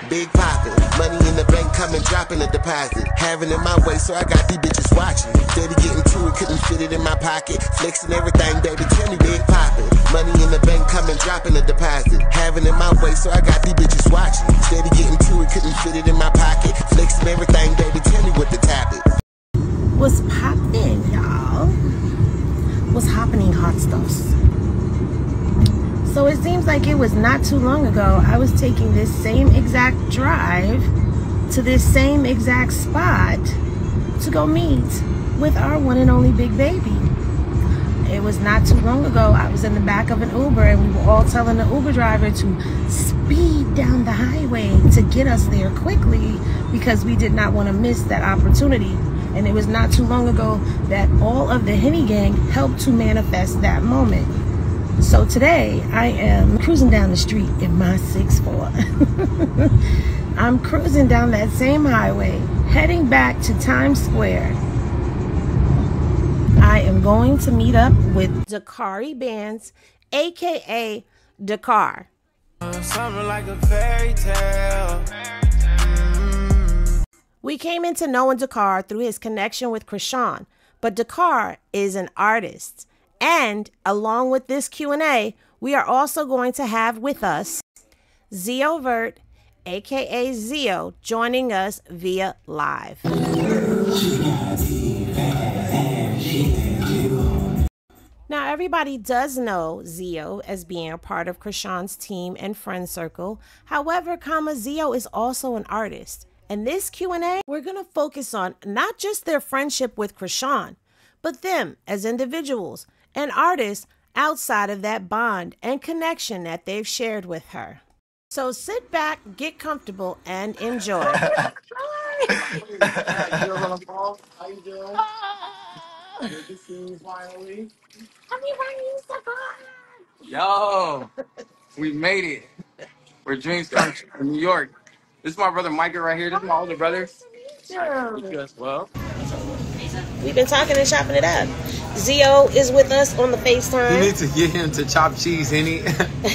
Big poppin', money in the bank coming, dropping a deposit. Having it my way, so I got these bitches watching. Steady getting to it, couldn't fit it in my pocket. Flexing everything, baby, tell me big poppin'. Money in the bank coming, dropping a deposit. Having it my way, so I got these bitches watching. Steady getting to it, couldn't fit it in my pocket. Flexing everything, baby, tell me what the topic. What's poppin', y'all? What's happening, hot stuffs? So it seems like it was not too long ago I was taking this same exact drive to this same exact spot to go meet with our one and only big baby. It was not too long ago I was in the back of an Uber and we were all telling the Uber driver to speed down the highway to get us there quickly because we did not want to miss that opportunity. And it was not too long ago that all of the Henny gang helped to manifest that moment. So today I am cruising down the street in my 6'4". I'm cruising down that same highway, heading back to Times Square. I am going to meet up with Dakar Bands, aka Dakar. Something like a fairy tale. We came into knowing Dakar through his connection with Krishan, but Dakar is an artist. And along with this Q&A, we are also going to have with us Zeo Vert, aka Zeo, joining us via live. Now, everybody does know Zeo as being a part of Krishan's team and friend circle. However, Zeo is also an artist. In this Q&A, we're going to focus on not just their friendship with Krishan, but them as individuals and artists outside of that bond and connection that they've shared with her. So sit back, get comfortable, and enjoy. How you doing? Good to see you finally. Yo, we made it. We're dreams come true in New York. This is my brother Micah right here. This is my older brother. You as well. We've been talking and chopping it up. Zeo is with us on the FaceTime. You need to get him to chop cheese, Henny.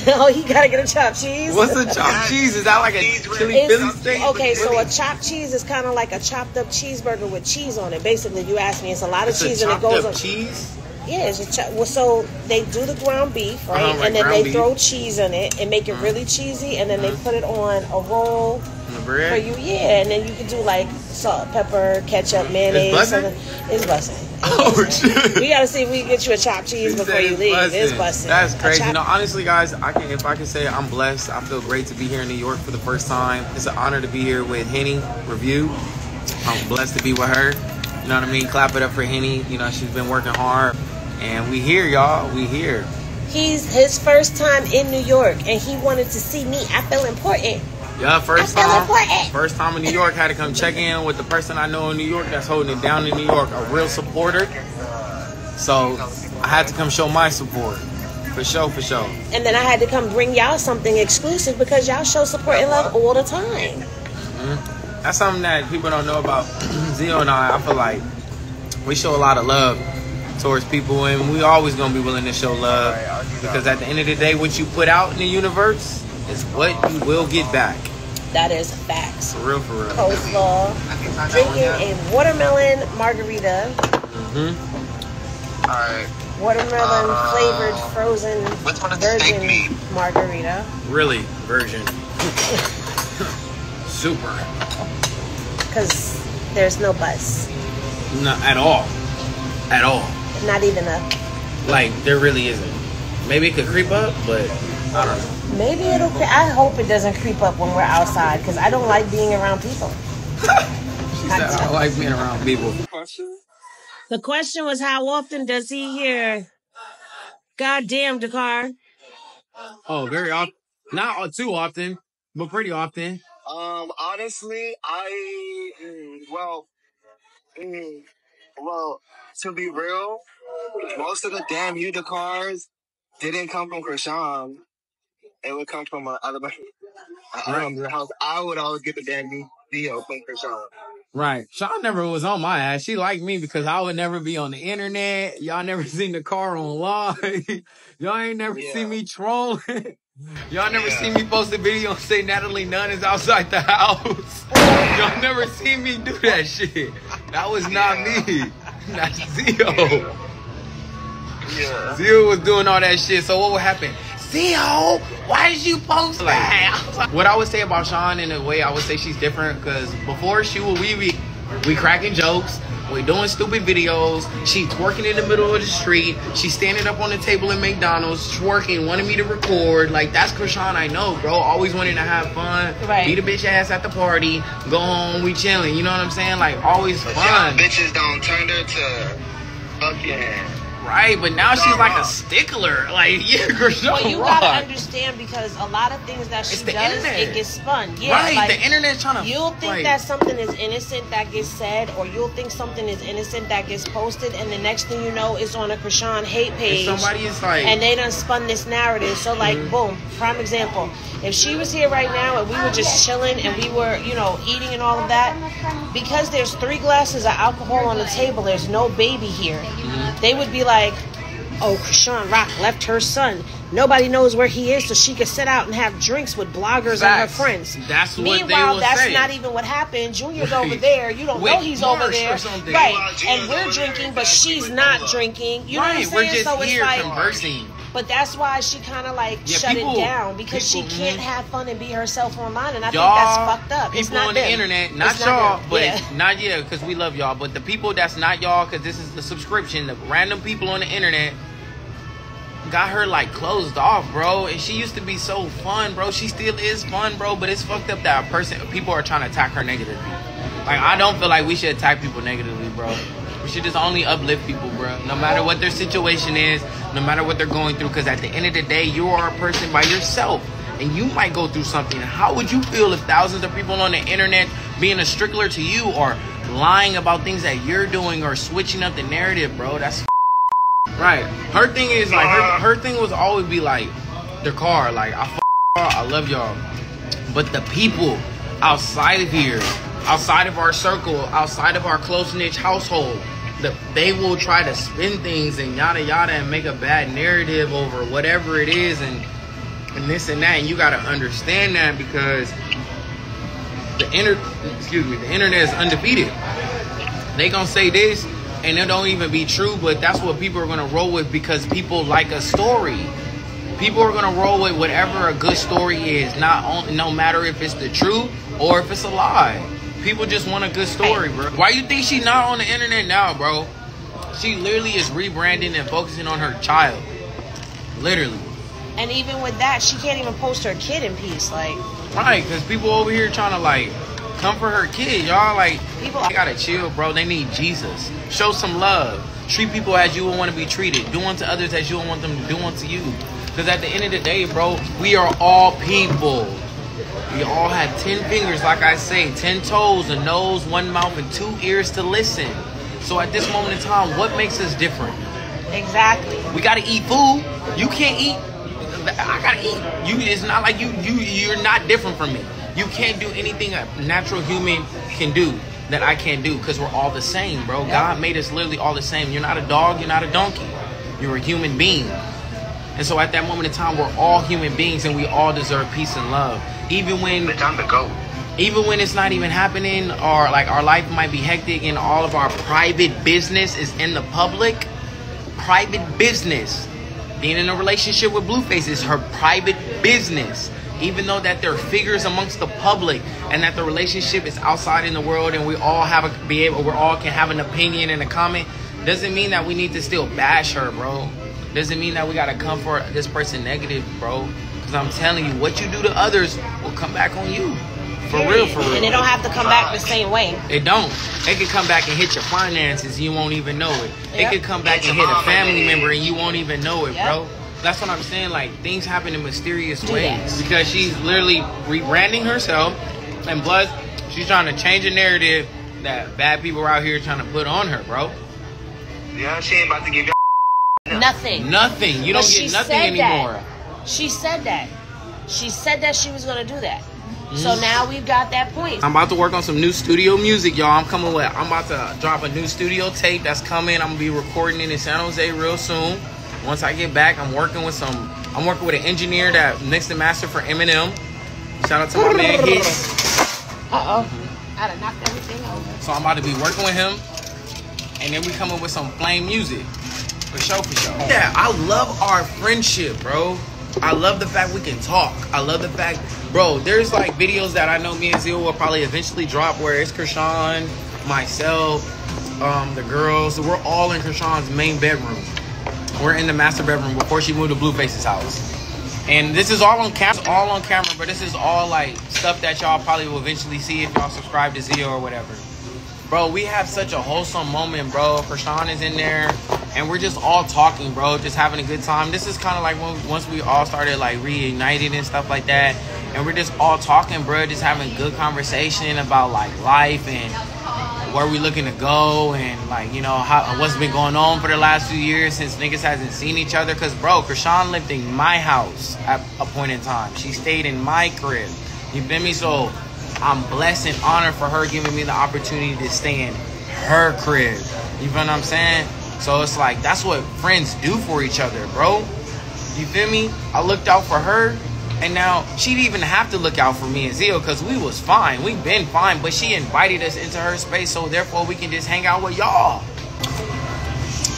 Oh, he gotta get a chopped cheese. What's a chopped cheese? Is that like a chili Philly steak? Okay, so a chopped cheese is kind of like a chopped up cheeseburger with cheese on it. Basically, you asked me, it's a lot of cheese and it goes on. Cheese? Yeah, it's well, so they do the ground beef, right? And then they throw cheese in it and make it really cheesy, and then they put it on a roll. Bread? For you, yeah, and then you can do like salt, pepper, ketchup, mayonnaise. It's busting. Oh shit! We gotta see if we can get you a chopped cheese before you leave. It's busting. That's crazy. No, honestly, guys, if I can say I'm blessed. I feel great to be here in New York for the first time. It's an honor to be here with Henny Review. I'm blessed to be with her. You know what I mean? Clap it up for Henny. You know, she's been working hard, and we here, y'all. We here. He's his first time in New York, and he wanted to see me. I feel important. Yeah, first time in New York, had to come check in with the person I know in New York that's holding it down in New York, a real supporter. So I had to come show my support, for sure. And then I had to come bring y'all something exclusive because y'all show support and love all the time. That's something that people don't know about Zeo and I. I feel like we show a lot of love towards people, and we always gonna be willing to show love because at the end of the day, what you put out in the universe is what you will get back. That is facts. For real. Coleslaw. Drinking a watermelon margarita. Alright. Watermelon flavored frozen virgin margarita. Really, virgin. Super. Because there's no buzz. Not at all. At all. Not even a... Like, there really isn't. Maybe it could creep up, but I don't know. Maybe it'll... I hope it doesn't creep up when we're outside, because I don't like being around people. She said, I like being around people. The question was, how often does he hear, "Goddamn, Dakar"? Oh, very often. Not too often, but pretty often. Honestly, well, to be real, most of the damn you Dakars didn't come from Krishan. It would come from other house. I would always get the damn deal from Krishan. Right. Sean never was on my ass. She liked me because I would never be on the internet. Y'all never seen the car on live. Y'all ain't never seen me trolling. Y'all never seen me post a video and say Natalie Nunn is outside the house. Y'all never seen me do that shit. That was not me. That's Zeo. Yeah. Zeo was doing all that shit. So what would happen? Zeo, why did you post that? What I would say about Sean, in a way, I would say she's different, because before we cracking jokes, we doing stupid videos. She twerking in the middle of the street. She's standing up on the table in McDonald's, twerking, wanting me to record. Like, that's Krishan I know, bro. Always wanting to have fun. Right. Beat a bitch ass at the party. Go home, we chilling. You know what I'm saying? Like, always But fun. y'all bitches don't turn her to fucking. Right, but now she's like a stickler. Like, yeah, Krishan Well, you rock. gotta understand, because a lot of things that she It's the does, internet. it gets spun. Yeah, Right, like, the internet's trying to. you'll think like, that something is innocent that gets said, or you'll think something is innocent that gets posted, and the next thing you know, it's on a Krishan hate page. if somebody is like, And they done spun this narrative. So, like, boom, prime example. If she was here right now and we were just chilling and we were, you know, eating and all of that, because there's 3 glasses of alcohol on the table, there's no baby here, they would be like, oh, Krishan Rock left her son. Nobody knows where he is, so she could sit out and have drinks with bloggers and her Facts. friends. That's what they Meanwhile, will that's say. not even what happened. Junior's Right. over there. You don't With know he's over Marsh there. or something. Right. Meanwhile, And Junior's we're over drinking, there but exactly she's with not Lola. drinking. You know what I'm right, saying? we're just So it's here like, conversing. but that's why she kind of like Yeah, shut people- it down, because people- she can't have fun and be herself online, and I think Y'all, that's fucked up. people It's not on the them. internet, not It's y'all, them. but Yeah. not because we love y'all, but the people that's not y'all, because this is the subscription, the random people on the internet got her like closed off, bro. And she used to be so fun, bro. She still is fun, bro, but it's fucked up that people are trying to attack her negatively. Like, I don't feel like we should attack people negatively, bro. We should just only uplift people, bro. No matter what their situation is, no matter what they're going through, because at the end of the day, you are a person by yourself, and you might go through something. How would you feel if thousands of people on the internet being a strickler to you, or lying about things that you're doing, or switching up the narrative, bro? That's right. Her thing is like, her thing was always be like, the car, like, I love y'all, but the people outside of here, outside of our circle, outside of our close-knit household, they will try to spin things and yada yada and make a bad narrative over whatever it is, and this and that. And you got to understand that, because the internet is undefeated. They gonna say this and it don't even be true, but that's what people are gonna roll with, because people like a story. People are gonna roll with whatever a good story is, no matter if it's the truth or if it's a lie. People just want a good story, bro. Why you think she's not on the internet now, bro? She literally is rebranding and focusing on her child. Literally. And even with that, she can't even post her kid in peace. Like, Right, because people over here trying to, like, comfort her kid. Y'all, like, People- they gotta chill, bro. They need Jesus. Show some love. Treat people as you would want to be treated. Do unto others as you would want them to do unto you. Because at the end of the day, bro, we are all people. We all have 10 fingers, like I say, 10 toes, a nose, 1 mouth, and 2 ears to listen. So at this moment in time, what makes us different? exactly. We gotta eat food. You can't eat. I gotta eat. It's not like you're not different from me. You can't do anything a natural human can do that I can't do, because we're all the same, bro. God made us literally all the same. You're not a dog. You're not a donkey. You're a human being. And so at that moment in time, we're all human beings, and we all deserve peace and love. Even when it's not even happening, or like our life might be hectic and all of our private business is in the public. Private business. Being in a relationship with Blueface is her private business. Even though that they're figures amongst the public, and that the relationship is outside in the world, and we all can have an opinion and a comment, doesn't mean that we need to still bash her, bro. Doesn't mean that we gotta come for this person negative, bro. Because I'm telling you, what you do to others will come back on you. For real, for real. And it don't have to come back the same way. It don't. It could come back and hit your finances and you won't even know it. Yep. It could come back and hit a family member and you won't even know it, Yep. bro. That's what I'm saying. Like, things happen in mysterious Do ways. that. Because she's literally rebranding herself, and plus, she's trying to change a narrative that bad people are out here trying to put on her, bro. Yeah, she ain't about to give you Nothing. Nothing. You But don't she get nothing said that. anymore. She said that. She said that she was going to do that. So now we've got that point. I'm about to work on some new studio music, y'all. I'm about to drop a new studio tape that's coming. I'm going to be recording it in San Jose real soon. Once I get back, I'm working with some I'm working with an engineer that mixed and mastered for Eminem. Shout out to my man Hits. I done knocked everything over. So I'm about to be working with him, and then we coming with some flame music. For sure, for sure. Yeah, I love our friendship, bro. I love the fact we can talk. I love the fact, bro, there's like videos that I know me and Zeo will probably eventually drop where it's Krishan, myself, the girls. We're all in Krishan's main bedroom. We're in the master bedroom before she moved to Blueface's house. And this is all on camera, but this is all like stuff that y'all probably will eventually see if y'all subscribe to Zeo or whatever. Bro, we have such a wholesome moment, bro. Krishan is in there, and we're just all talking, bro, just having a good time. This is kind of like when once we all started like reuniting and stuff like that, and we're just all talking, bro, just having good conversation about like life and where we looking to go, and like, you know, what's been going on for the last few years since niggas hasn't seen each other. Cause bro, Krishan lived in my house at a point in time. She stayed in my crib. You feel me? So I'm blessed and honored for her giving me the opportunity to stay in her crib. You feel what I'm saying? So it's like, that's what friends do for each other, bro. You feel me? I looked out for her, and now she didn't even have to look out for me and Zeo, because we was fine. We been fine, but she invited us into her space, so therefore we can just hang out with y'all.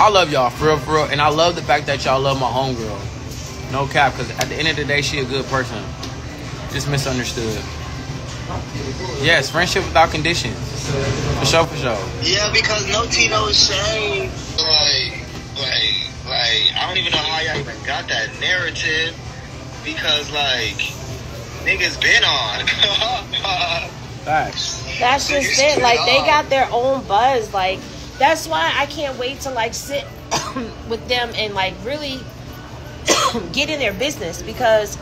I love y'all, for real, and I love the fact that y'all love my homegirl. No cap, because at the end of the day, she a good person. Just misunderstood. Yes, friendship without conditions. For sure, for sure. Yeah, because no tea, no shame. Like, I don't even know how y'all even got that narrative, because, like, niggas been on. Facts. That's just it. Like, they got their own buzz. Like, that's why I can't wait to, like, sit with them and, like, really get in their business, because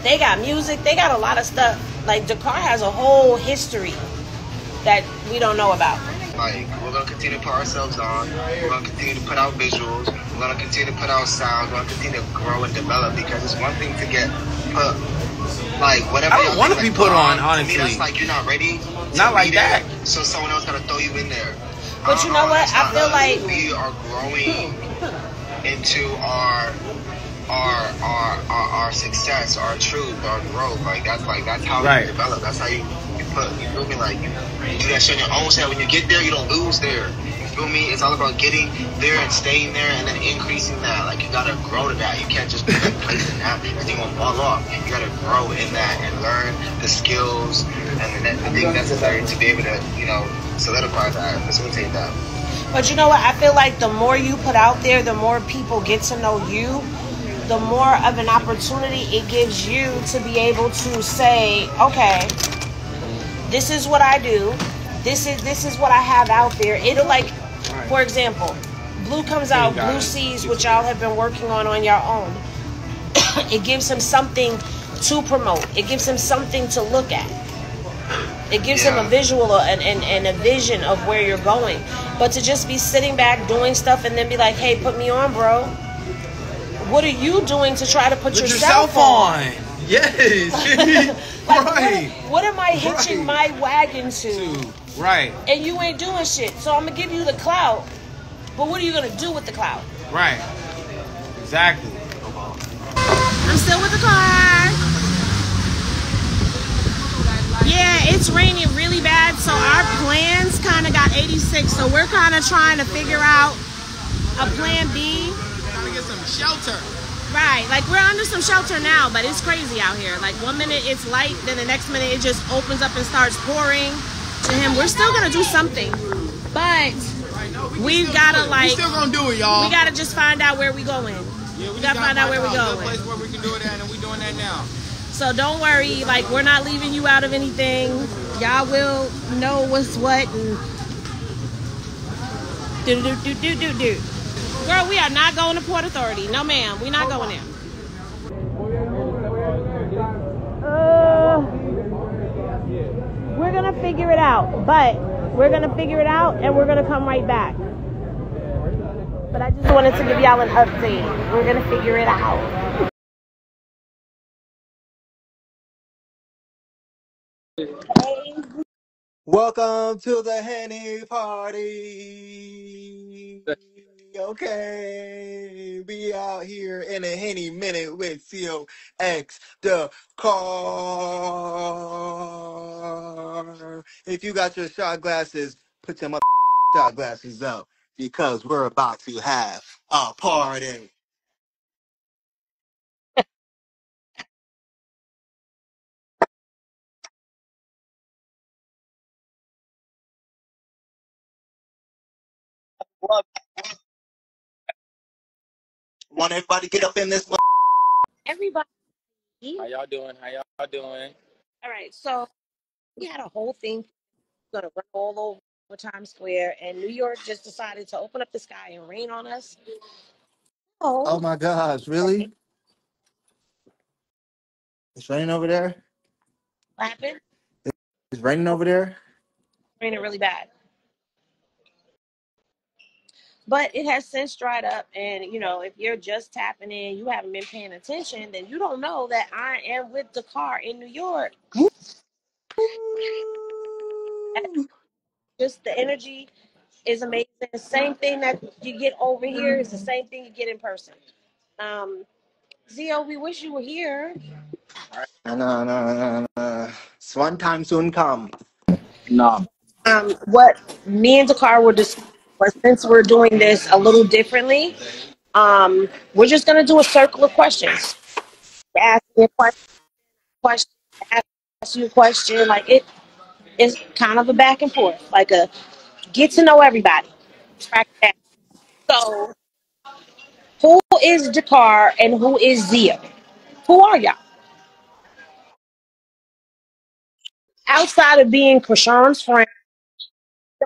they got music. They got a lot of stuff. Like, Dakar has a whole history that we don't know about. Like, we're going to continue to put ourselves on. We're going to continue to put out visuals. We're going to continue to put out sound. We're going to continue to grow and develop, because it's one thing to get put, like, whatever. I don't want to be put on, honestly. To me, that's like you're not ready. Not like that. So someone else got to throw you in there. But you know what? I feel like we are growing into our success, our truth, our growth. Like, that's how right. you develop. That's how you put, you feel me? Like, you do that shit on your own self. When you get there, you don't lose there. You feel me? It's all about getting there and staying there and then increasing that. Like, you gotta grow to that. You can't just be placing that because you're gonna fall off. You gotta grow in that and learn the skills and the things necessary to be able to, you know, solidify that, facilitate that. But you know what? I feel like the more you put out there, the more people get to know you, the more of an opportunity it gives you to be able to say, okay, this is what I do. This is what I have out there. It'll, like, for example, Blue comes out, Blue sees what y'all have been working on your own. It gives him something to promote. It gives him something to look at. It gives him a visual and a vision of where you're going. But to just be sitting back doing stuff and then be like, hey, put me on, bro. What are you doing to try to put yourself on? Yes. Like, right. What am I hitching my wagon to? Right. And you ain't doing shit. So I'm going to give you the clout. But what are you going to do with the clout? Right. Exactly. I'm still with the car. Yeah, it's raining really bad. So our plans kind of got 86. So we're kind of trying to figure out a plan B. Trying to get some shelter. Right, like we're under some shelter now, but it's crazy out here. Like 1 minute it's light, then the next minute it just opens up and starts pouring. To him, we're still gonna do something, but we've gotta like. We still gonna do it, y'all. We gotta just find out where we going. Yeah, we gotta find out where we going. A place where we can do it at, and we doing that now. So don't worry, like we're not leaving you out of anything. Y'all will know what's what. And do. Girl, we are not going to Port Authority. No, ma'am. We're not going there. We're going to figure it out. But we're going to figure it out, and we're going to come right back. But I just wanted to give y'all an update. We're going to figure it out. Welcome to the Henny party. Okay, be out here in a Henny minute with COX the car. If you got your shot glasses, put your shot glasses up because we're about to have a party. Want everybody get up in this? Everybody. How y'all doing? How y'all doing? All right, so we had a whole thing going to run all over Times Square, and New York just decided to open up the sky and rain on us. Oh Oh, my gosh, what really? It's raining over there? happened? It's raining over there? Raining really bad. But it has since dried up, and if you're just tapping in, you haven't been paying attention, then you don't know that I am with Dakar in New York. Just the energy is amazing. The same thing that you get over here is the same thing you get in person. Um, Zio, we wish you were here. No. It's one time soon come. No. What me and Dakar were discussing was, since we're doing this a little differently, we're just gonna do a circle of questions. Ask me a question, ask you a question. Like it is kind of a back and forth, like a get to know everybody. Track that. So, who is Dakar and who is Zio? Who are y'all? Outside of being Krishan's friend,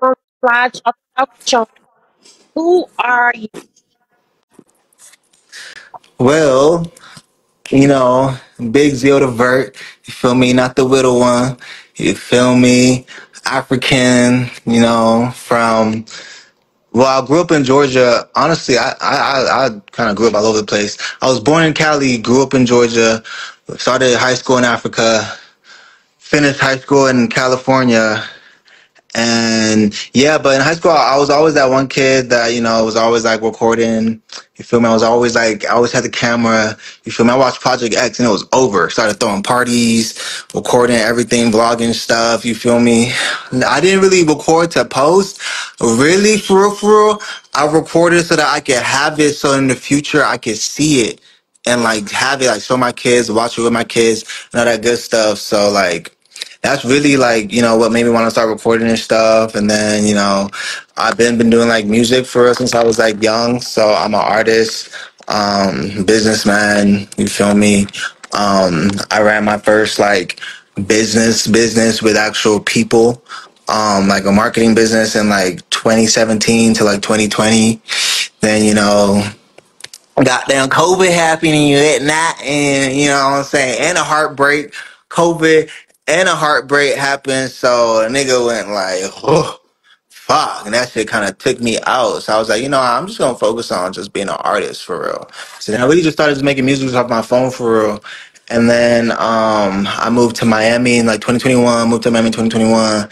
don't fly talk about Krishan, who are you? Well, you know, Big Zio the Vert, you feel me? Not the little one, you feel me? African, from, well, I grew up in Georgia. Honestly, I kind of grew up all over the place. I was born in Cali, grew up in Georgia, started high school in Africa, finished high school in California. And yeah, but in high school, I was always that one kid that, was always like recording. You feel me? I was always like, I always had the camera. You feel me? I watched Project X and it was over. Started throwing parties, recording everything, vlogging stuff. You feel me? I didn't really record to post. Really, for real. I recorded so that I could have it so in the future I could see it and like have it, like show my kids, watch it with my kids and all that good stuff. So like, that's really like, what made me want to start recording and stuff. And then, I've been doing like music for since I was like young. So I'm an artist, businessman, you feel me? I ran my first like business with actual people, like a marketing business in like 2017 to like 2020. Then, goddamn COVID happening you at night, and you know what I'm saying, and a heartbreak. COVID and a heartbreak happened, so a nigga went like, oh fuck, and that shit kind of took me out. So I was like, I'm just gonna focus on just being an artist for real. So then I really just started just making music off my phone for real. And then I moved to Miami in like 2021, moved to Miami in 2021.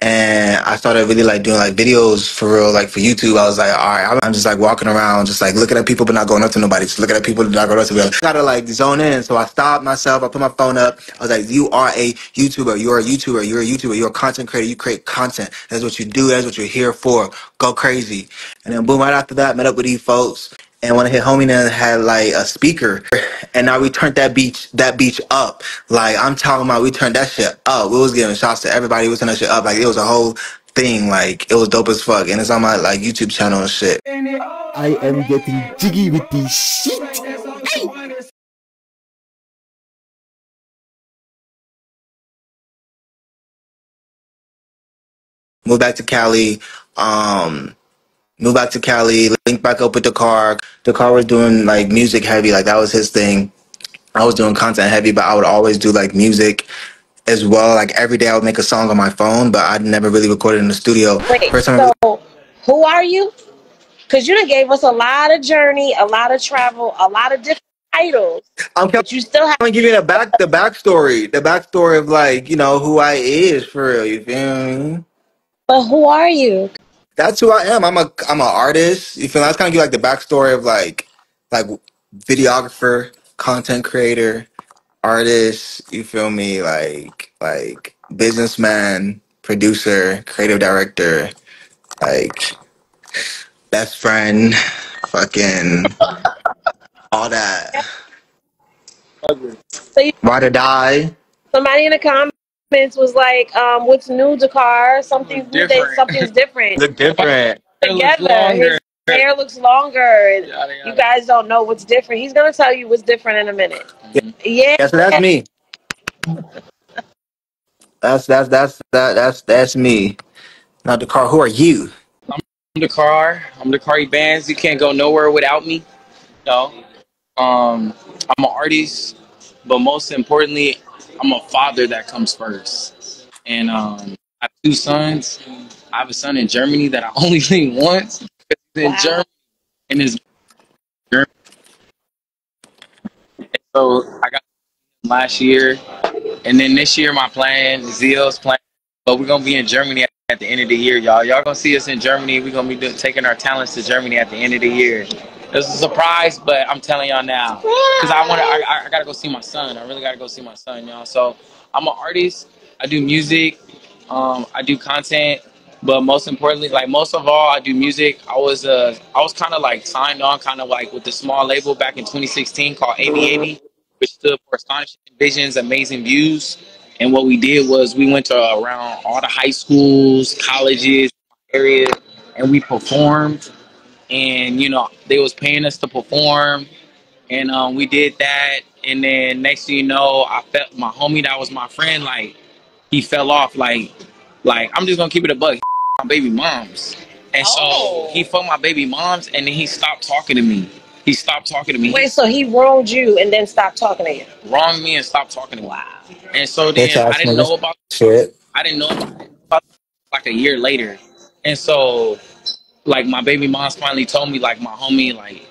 And I started really like doing like videos for real, like for YouTube. I was like, all right, I'm just like walking around, just like looking at people, but not going up to nobody. Just looking at people, but not going up to them. I gotta like zone in. So I stopped myself. I put my phone up. I was like, you are a YouTuber. You're a YouTuber. You're a YouTuber. You're a content creator. You create content. That's what you do. That's what you're here for. Go crazy. And then boom, right after that, met up with these folks. And when I hit homie, then had like a speaker, and now we turned that beach up. Like I'm talking about, we turned that shit up. We was giving shots to everybody. We turned that shit up. Like it was a whole thing. Like it was dope as fuck. And it's on my like YouTube channel and shit. I am getting jiggy with this shit. Moved back to Cali. Moved back to Cali. Linked back up with Dakar. Dakar was doing like music heavy. Like that was his thing. I was doing content heavy, but I would always do like music as well. Like every day I would make a song on my phone, but I'd never really recorded in the studio. Wait, First time I so who are you? Because you done gave us a lot of journey, a lot of travel, a lot of different titles, I'm but you still have. gonna give you the backstory of like, who I is for real, you feel me? But who are you? That's who I am. I'm an artist. You feel me? That's kind of give like the backstory of like videographer, content creator, artist. You feel me? Like businessman, producer, creative director, like best friend, fucking all that. So you, Ride or die. somebody in the comments was like, "What's new, Dakar? Something's new. Something's different. Look different. Together, his hair looks longer. You guys don't know what's different. He's gonna tell you what's different in a minute. Yeah. Yeah, so that's me. That's me. Now, Dakar, who are you? I'm Dakar Bands. You can't go nowhere without me. No. I'm an artist, but most importantly, I'm a father that comes first. And I have two sons. I have a son in Germany that I only seen once. He's in Germany, and his German. So I got him last year, and then this year my plan, Zeo's plan, but we're gonna be in Germany at the end of the year, y'all. Y'all gonna see us in Germany. We're gonna be taking our talents to Germany at the end of the year. It's a surprise, but I'm telling y'all now because I gotta go see my son. I really gotta go see my son, y'all. So I'm an artist. I do music. I do content, but most importantly, like most of all, I do music. I was kind of like signed on, kind of like with the small label back in 2016 called 8080, which stood for Astonishing Visions, Amazing Views. And what we did was we went to around all the high schools, colleges, area, and we performed. And they was paying us to perform, and we did that. And then next thing you know, I felt my homie that was my friend, like he fell off. Like I'm just gonna keep it a buck. My baby moms, and so he fucked my baby moms, and then he stopped talking to me. He stopped talking to me. Wait, so he wronged you and then stopped talking to you? Wronged me and stopped talking to me. Wow. And so then I didn't know about shit. I didn't know about like a year later, and so like my baby moms finally told me, like my homie, like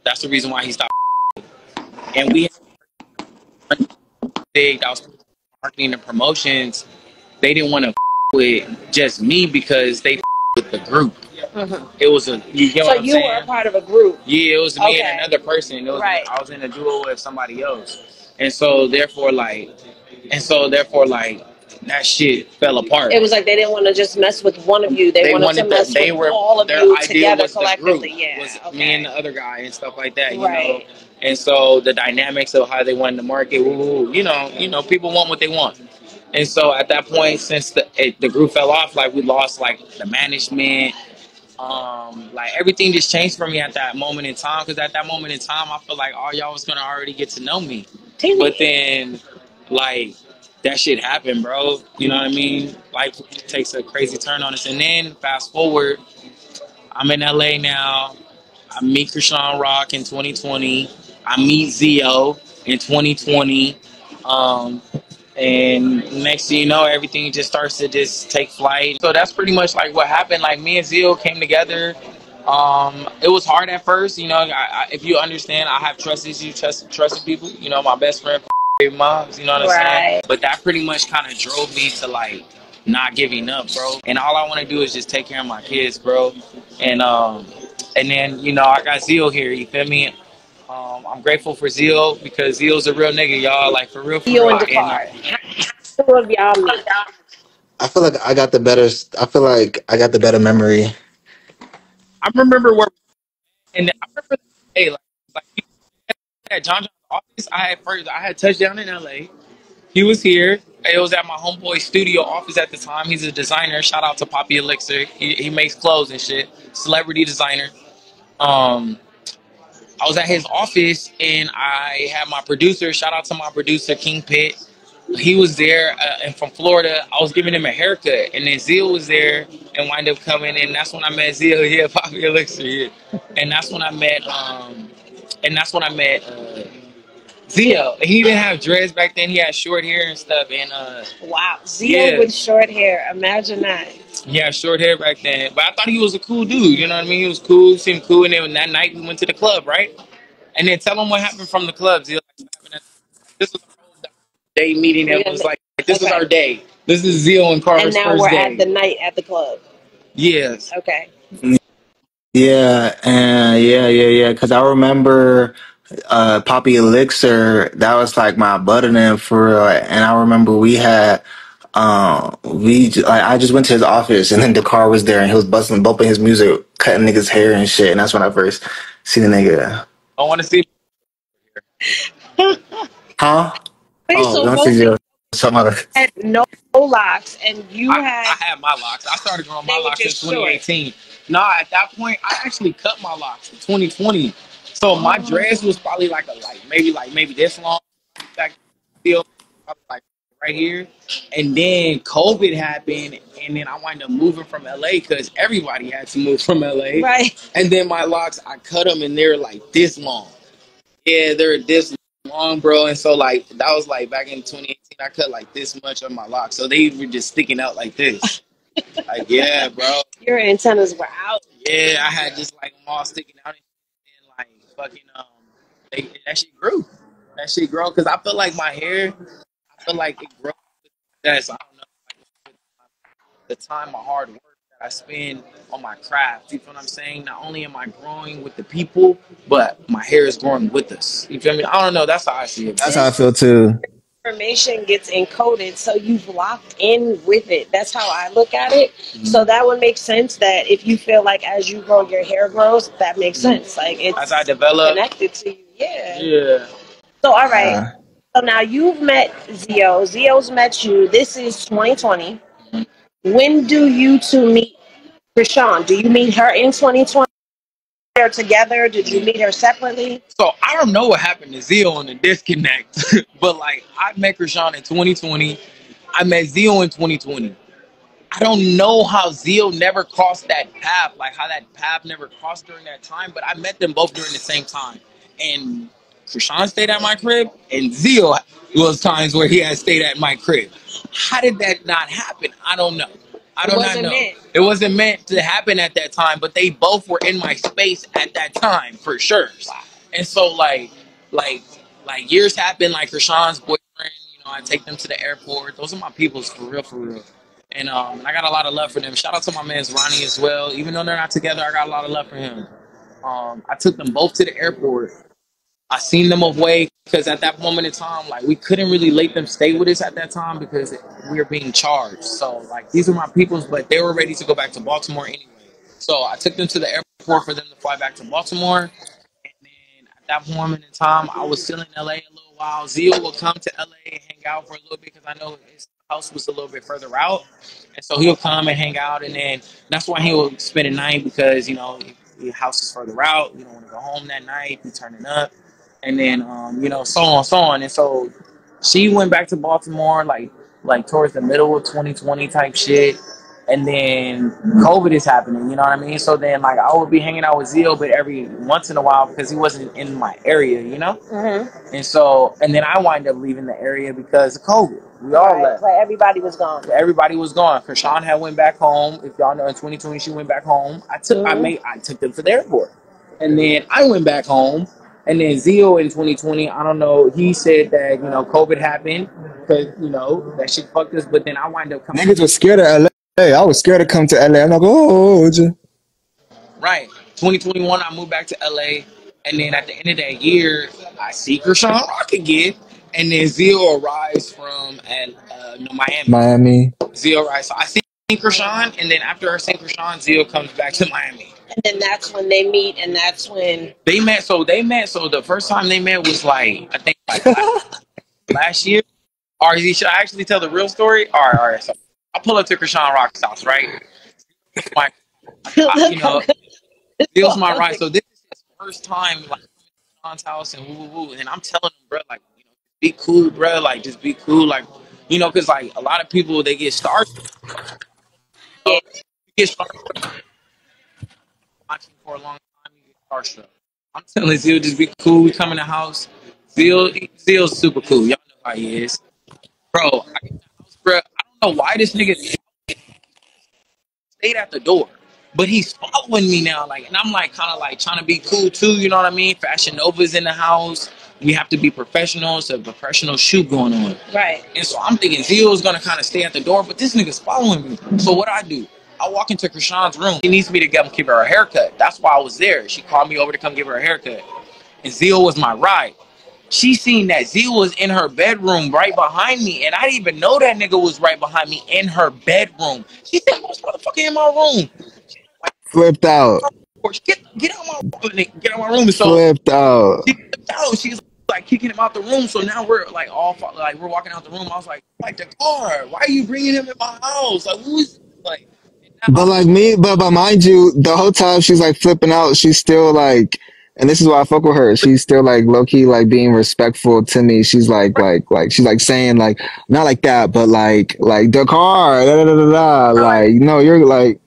that's the reason why he stopped. And we had big that was marketing and promotions. They didn't want to with just me because they with the group. Mm-hmm. It was a so you were a part of a group. Yeah, it was me and another person. It was right. I was in a duo with somebody else, and so therefore like that shit fell apart. It was like they didn't want to just mess with one of you. They wanted to mess with all of you together collectively. Yeah, was me and the other guy and stuff like that. You know, and so the dynamics of how they wanted to market. You know, people want what they want. And so at that point, since the group fell off, like we lost like the management. Like everything just changed for me at that moment in time, because at that moment in time I feel like all y'all was gonna already get to know me. But then like that shit happened, bro. You know what I mean? Life takes a crazy turn on us. And then fast forward, I'm in LA now. I meet Krishan Rock in 2020. I meet Zeo in 2020. And next thing you know, everything just starts to just take flight. So that's pretty much like what happened. Like me and Zeo came together. It was hard at first, you know. If you understand, I have trust issues, trusting people. You know, my best friend, moms. You know what I'm saying? But that pretty much kind of drove me to like not giving up, bro. And all I want to do is just take care of my kids, bro. And then I got Zeo here. You feel me? I'm grateful for Zeo because Zeo's a real nigga, y'all. Like for real. Zeo and Dakar. I feel like I got the better. I feel like I got the better memory. I remember I remember the day, like at John John's office. I had touchdown in LA. He was here. It was at my homeboy's studio office at the time. He's a designer. Shout out to Poppy Elixir. He makes clothes and shit. Celebrity designer. I was at his office and I had my producer. Shout out to my producer King Pitt. He was there and from Florida. I was giving him a haircut, and then Zeo was there and wind up coming, and that's when I met Zeo. Yeah, Poppy Elixir. Yeah, and that's when I met. Zeo. He didn't have dreads back then. He had short hair and stuff. And wow, Zeo with short hair. Imagine that. He had short hair back then. But I thought he was a cool dude. You know what I mean? He was cool, seemed cool. And then that night we went to the club, right? And then tell him what happened from the club. Zeo. This was our whole day meeting. It was like this was our day. This is Zeo and Carter's first day. And now we're at the night at the club. Yes. Okay. Yeah, and yeah. Because I remember Poppy Elixir. That was like my butter name for real. And I remember we had I just went to his office, and then Dakar was there, and he was bumping his music, cutting niggas' hair and shit. And that's when I first seen the nigga. I want to see. Huh? Wait, Oh, so don't both see of you you. Some other. had no locks, and you I had had my locks. I started growing my they were locks in just short. 2018. Nah, at that point, I actually cut my locks in 2020. So my dreads was probably maybe this long. Back still probably like right here. And then COVID happened, and then I wound up moving from LA because everybody had to move from LA. Right. And then my locks, I cut them, and they're like this long. Yeah, they're this long, bro. And so like that was like back in 2018, I cut like this much of my locks, so they were just sticking out like this. Like yeah, bro. Your antennas were out. Yeah, I had just like them all sticking out, and like fucking that shit grew. That shit grew because I feel like my hair, I feel like it grows. That's I don't know, like the time, my hard work that I spend on my craft. You feel what I'm saying? Not only am I growing with the people, but my hair is growing with us. You feel me? I don't know. That's how I see it. That's how I feel too. Information gets encoded, so you've locked in with it. That's how I look at it. So that would make sense that if you feel like as you grow, your hair grows, that makes sense. Like it's As I develop, connected to you. Yeah. yeah. So all right. So now you've met Zeo. Zeo's met you. This is 2020. When do you two meet Krishan? Do you meet her in 2020? They're together? Did you meet her separately? So I don't know what happened to Zeo on the disconnect, but like I met Krishan in 2020. I met Zeo in 2020. I don't know how Zeo never crossed that path, like how that path never crossed during that time, but I met them both during the same time. And Krishan stayed at my crib, and Zeo was times where he had stayed at my crib. How did that not happen? I don't know. I do not know. It wasn't meant to happen at that time, but they both were in my space at that time for sure. And so like years happen. Like Krishan's boyfriend, I take them to the airport. Those are my peoples for real, for real. And I got a lot of love for them. Shout out to my man Ronnie as well. Even though they're not together, I got a lot of love for him. I took them both to the airport. I seen them away because at that moment in time, like we couldn't really let them stay with us at that time because we were being charged. So like these are my peoples, but they were ready to go back to Baltimore anyway. So I took them to the airport for them to fly back to Baltimore. And then at that moment in time, I was still in LA a little while. Zeo will come to LA and hang out for a little bit because I know his house was a little bit further out. And so he'll come and hang out, and then that's why he will spend a night because, the house is further out. You don't want to go home that night, be turning up. And then, so on. And so she went back to Baltimore, like towards the middle of 2020 type shit. And then COVID is happening, you know what I mean? So then, like, I would be hanging out with Zeo, but every once in a while because he wasn't in my area, Mm-hmm. And so, and then I wind up leaving the area because of COVID. We all left. Like everybody was gone. Everybody was gone. Krishan had went back home. If y'all know, in 2020 she went back home. I took them to the airport, and then I went back home. And then Zeo in 2020, I don't know, he said that, COVID happened because, that shit fucked us. But then I wind up coming. Niggas was scared of LA. I was scared to come to LA. I'm like, Right. 2021, I moved back to LA. And then at the end of that year, I see Krishan Rock again. And then Zeo arrives from Miami. Miami. Zeo arrives. So I see Krishan. And then after I see Krishan, Zeo comes back to Miami. And then that's when they meet, and that's when they met. So the first time they met was I think last year. Or should I actually tell the real story? All right. So I pull up to Krishan Rock's house, right? Deals my right. So this is his first time coming to Krishan's house and woo. And I'm telling him, bro, be cool, bro. Just be cool, because a lot of people they get started. Watching for a long time, you get starstruck. I'm telling Zeo, just be cool. We come in the house. Zeo's super cool. Y'all know how he is. Bro, I get in the house, bro. I don't know why this nigga stayed at the door. But he's following me now. And I'm kind of trying to be cool too, you know what I mean? Fashion Nova's in the house. We have to be professional. It's a professional shoot going on. Right. And so I'm thinking Zeo's gonna kind of stay at the door, but this nigga's following me. So what I do? I walk into Krishan's room. He needs me to give her a haircut. That's why I was there. She called me over to come give her a haircut. And Zeo was my ride. She seen that Zeo was in her bedroom right behind me, and I didn't even know that nigga was right behind me in her bedroom. She said, "What's motherfucker in my room?" Flipped out. Get out my room. And so Flipped out. she flipped out. She's like kicking him out the room. So now we're like we're walking out the room. I was like Dakar, why are you bringing him in my house? Like who's like? But like me, but mind you, the whole time she's like flipping out, she's still like, and this is why I fuck with her. She's still like low key, like being respectful to me. She's she's like saying like not like that, but like Dakar, da da da da da. Like no, you're like.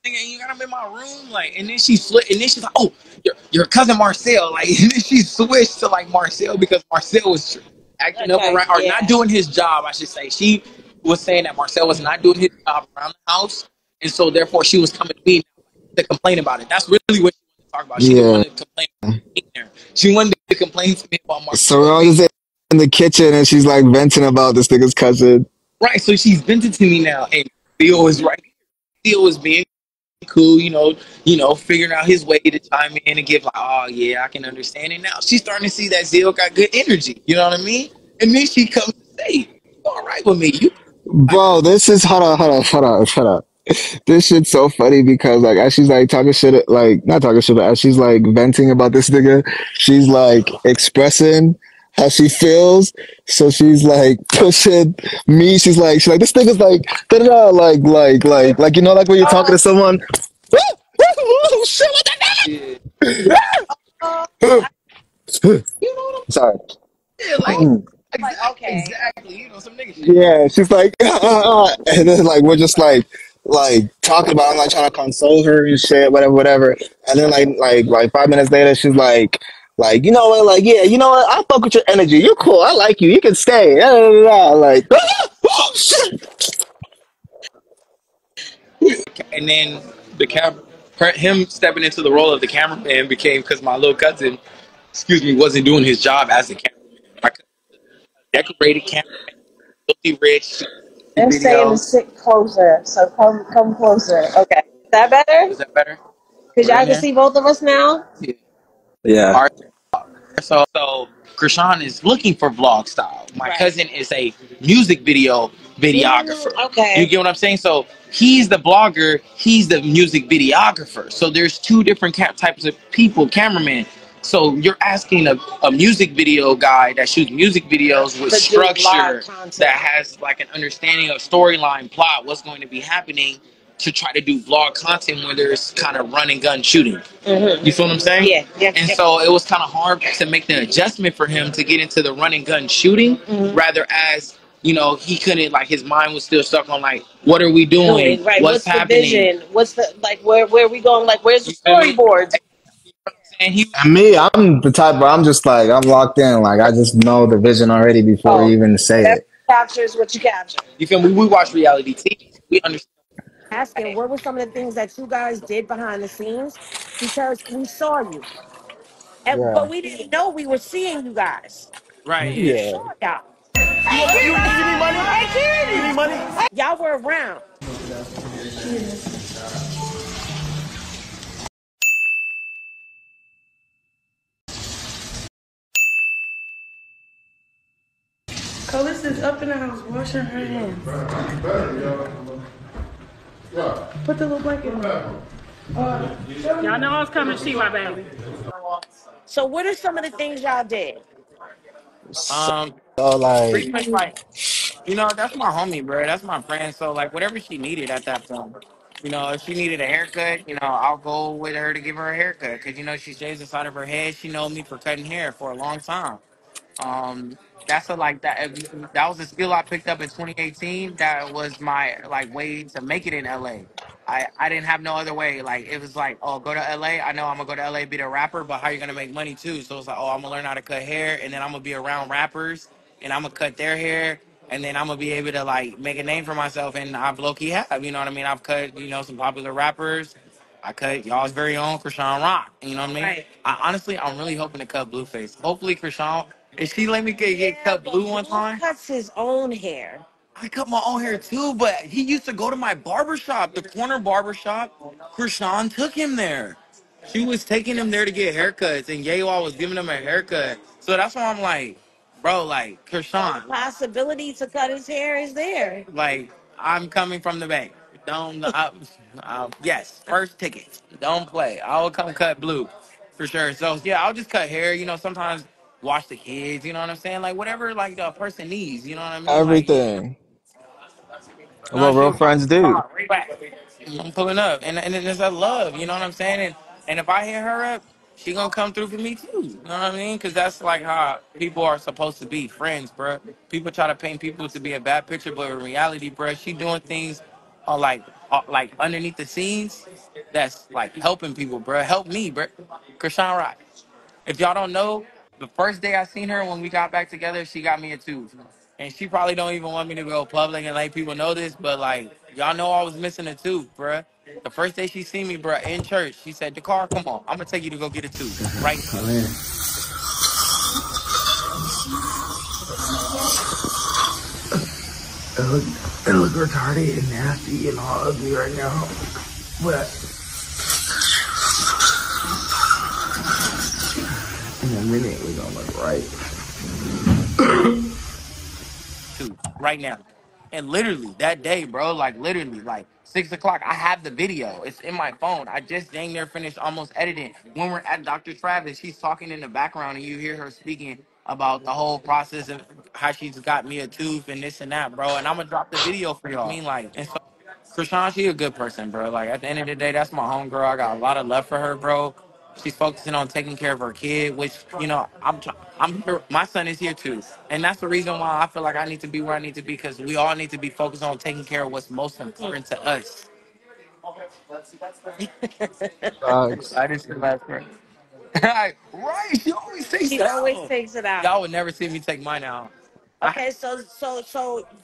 Nigga, you got him in my room, like, and then she flipped, and then she's like, "Oh, your cousin Marcel," like, and then she switched to like Marcel because Marcel was acting up around or not doing his job, I should say. She was saying that Marcel was not doing his job around the house, and so therefore she was coming to me to complain about it. That's really what she wanted to talk about. She didn't want to complain about me there. She wanted to complain to me about Marcel. So we're all just in the kitchen, and she's like venting about this nigga's cousin. Right, so she's vented to me now, and Theo is right. Theo is being cool, figuring out his way to chime in and give like, oh yeah, I can understand it now. She's starting to see that Zeo got good energy, you know what I mean? And then she comes to say, "You all right with me?" Bro, this is hold on. This shit's so funny because like as she's like talking shit, like not talking shit, as she's like venting about this nigga, she's like expressing how she feels. So she's like pushing me. She's like this nigga's like da da da like like when you're talking to someone. Oh shit! What the hell? Sorry. Yeah, like okay, exactly. Some nigga shit. Yeah, she's like, and then like we're just like talking about, I'm like trying to console her and shit, whatever. And then like 5 minutes later, she's like, you know what, like yeah, you know what, I fuck with your energy. You're cool. I like you. You can stay. Like, oh shit. And then him stepping into the role of the cameraman became because my little cousin, wasn't doing his job as a cameraman. My cousin was a decorated cameraman, filthy rich. They're saying to sit closer, so come closer. Okay, is that better? Is that better? Because y'all can see both of us now. Yeah. All right. So Krishan is looking for vlog style. My cousin is a music videographer. Okay. You get what I'm saying? So he's the blogger, he's the music videographer. So there's two different types of people, cameramen. So you're asking a music video guy that shoots music videos with structure, that has like an understanding of storyline, plot, what's going to be happening, to try to do vlog content where there's kind of run and gun shooting. Mm-hmm. You feel what I'm saying? Yeah. And so it was kind of hard to make the adjustment for him to get into the run and gun shooting, rather as, he couldn't, like, his mind was still stuck on, like, what are we doing? Right. What's happening? The vision? What's the, like, where are we going? Like, where's the storyboard? And me, I'm the type where I'm just like, I'm locked in. Like, I just know the vision already before you even say it. Captures what you capture. You feel me? We watch reality TV. We understand. Asking what were some of the things that you guys did behind the scenes, because we saw you, but we didn't know we were seeing you guys. Right. Yeah. Saw y'all. You need money? Hey, you need money? Y'all were around. Colis is up in the house washing her hands. Put the little blanket on. Y'all know I was coming to see my baby. So what are some of the things y'all did? So like, Pretty much like, that's my homie, bro. That's my friend. So like, whatever she needed at that point, if she needed a haircut, I'll go with her to give her a haircut, because she shaves the side of her head. She knows me for cutting hair for a long time. That's that was a skill I picked up in 2018. That was my like way to make it in LA. I didn't have no other way. Like, it was like, oh, go to LA. I know I'm gonna go to LA, be the rapper, but how you gonna make money too? So it's like, oh, I'm gonna learn how to cut hair, and then I'm gonna be around rappers, and I'm gonna cut their hair, and then I'm gonna be able to like make a name for myself. And I've low key have, you know what I mean? I've cut, some popular rappers. I cut y'all's very own Krishan Rock. You know what I mean? Right. I'm really hoping to cut Blueface. Hopefully, Krishan, if she let me get cut blue one time. Cuts his own hair. I cut my own hair too, but he used to go to my barber shop, the corner barber shop. Krishan took him there. She was taking him there to get haircuts, and Yaywall was giving him a haircut. So that's why I'm like, bro, like, Krishan, Possibility to cut his hair is there. like, I'm coming from the bank. Don't, yes, first ticket. Don't play. I will come cut blue for sure. So, yeah, I'll just cut hair. You know, sometimes wash the kids, you know what I'm saying? Like, whatever, like, the person needs, you know what I mean? Like, Everything. no, What real she friends do. right back. I'm pulling up, and it's a love, you know what I'm saying? And if I hit her up, she gonna come through for me too. You know what I mean? Because that's like how people are supposed to be, friends, bro. People try to paint people to be a bad picture, but in reality, bro, she doing things like underneath the scenes that's like helping people, bro. Help me, bro. Krishan Rock. If y'all don't know, the first day I seen her when we got back together, she got me a tooth. And she probably don't even want me to go public and let people know this, but like y'all know I was missing a tooth, bruh. The first day she seen me, bruh, in church, she said, Dakar, come on, I'm gonna take you to go get a tooth. Right now. Man. It look retarded and nasty and all ugly right now. But in a minute we're gonna look right. Tooth. Right now. And literally that day, bro, like literally, like 6 o'clock, I have the video. It's in my phone. I just dang near finished almost editing. When we're at Dr. Travis, she's talking in the background and you hear her speaking about the whole process of how she's got me a tooth and this and that, bro. And I'm gonna drop the video for y'all. I mean, like, and so Krishan, she a good person, bro. Like at the end of the day, that's my homegirl. I got a lot of love for her, bro. She's focusing on taking care of her kid, which you know I'm here. My son is here too, and that's the reason why I feel like I need to be where I need to be because we all need to be focused on taking care of what's most important to us. Facts. I just feel like, right, she always takes She it always out. takes it out. Y'all would never see me take mine out. Okay, so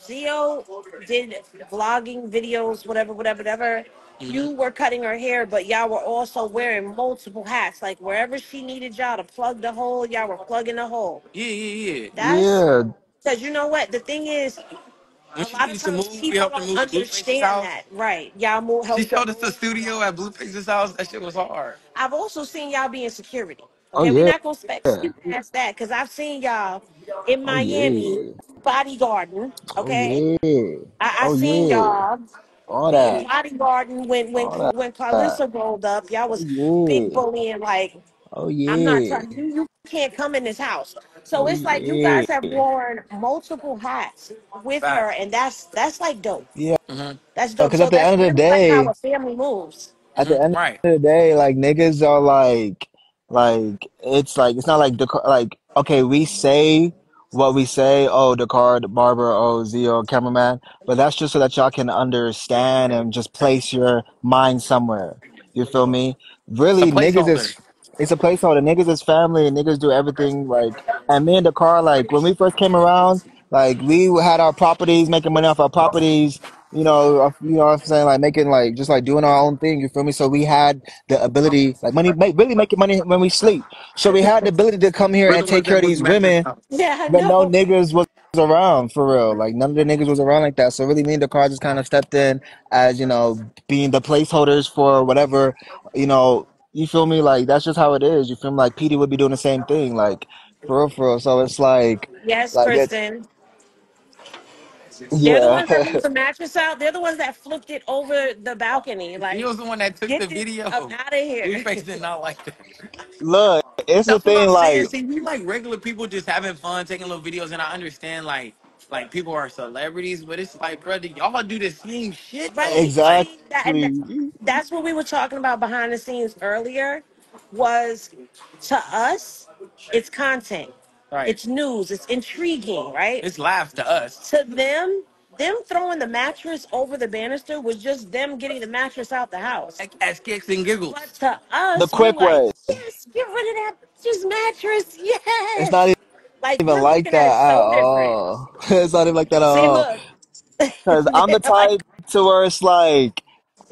Zio did vlogging videos, whatever. Mhm. You were cutting her hair, but y'all were also wearing multiple hats. Like wherever she needed y'all to plug the hole, y'all were plugging the hole. Yeah, yeah, yeah. That's Yeah. because you know what the thing is. When A she lot of needed to times move, we people helped her don't move to Blueface's understand house. that, right? Y'all move, She help them showed us the move. studio at Blueface's house. That shit was hard. I've also seen y'all be in security. Oh Okay, we're yeah. not gonna skip past that because I've seen y'all in Oh Miami yeah. bodyguarding. Oh Okay, yeah. I Oh seen yeah. y'all All being that. bodyguarding All when that. Carlissa rolled up. Y'all Oh was big yeah. bullying like Oh I'm not yeah. trying. You can't come in this house. So Oh it's like you guys yeah. have worn multiple hats with her, Facts. and that's like dope. Yeah. Mm-hmm. That's dope. Because So at the that's end of the really like how day, a family moves. at the Mm-hmm. end Right. of the day, like niggas are like it's not like the like okay, we say what we say. Oh, the card barber. Oh, Zio cameraman. But that's just so that y'all can understand and just place your mind somewhere. You feel me? It's a Really, niggas placeholder. is it's a placeholder. Niggas is family, and niggas do everything like. And me and the car, like when we first came around, like we had our properties, making money off our properties. You know what I'm saying? Like making like just like doing our own thing. You feel me? So we had the ability, like really making money when we sleep. So we had the ability to come here We're and the take ones care that of moved these mattress women, out. Yeah, I but no know. niggas was around for real. Like none of the niggas was around like that. So really, me and the car just kind of stepped in as being the placeholders for whatever. You know, you feel me? Like that's just how it is. You feel me? Like Petey would be doing the same thing, like for real, for real. So it's Yes, like it's Kristen. They're the yeah. ones that moved the mattress out. They're the ones that flipped it over the balcony. He Like, was the one that took the get this video. up out of here. Blueface did not like that. Look, it's the That's what thing. I'm Like saying. See, we like regular people just having fun, taking little videos, and I understand like people are celebrities, but it's like, brother, y'all do the same shit though. Right. Like, See that, and exactly. that's what we were talking about behind the scenes earlier. Was to us, it's content, right. it's news, it's intriguing, right? It's laughs to us. To them throwing the mattress over the banister was just them getting the mattress out the house. Like, as kicks and But giggles. to The us, we're quick like, way. yes, get rid of that just mattress. It's not Yes. Like even we're like looking at that it at so different. all. It's not even like that at See, all. look. Cause I'm the They're like, type to where it's like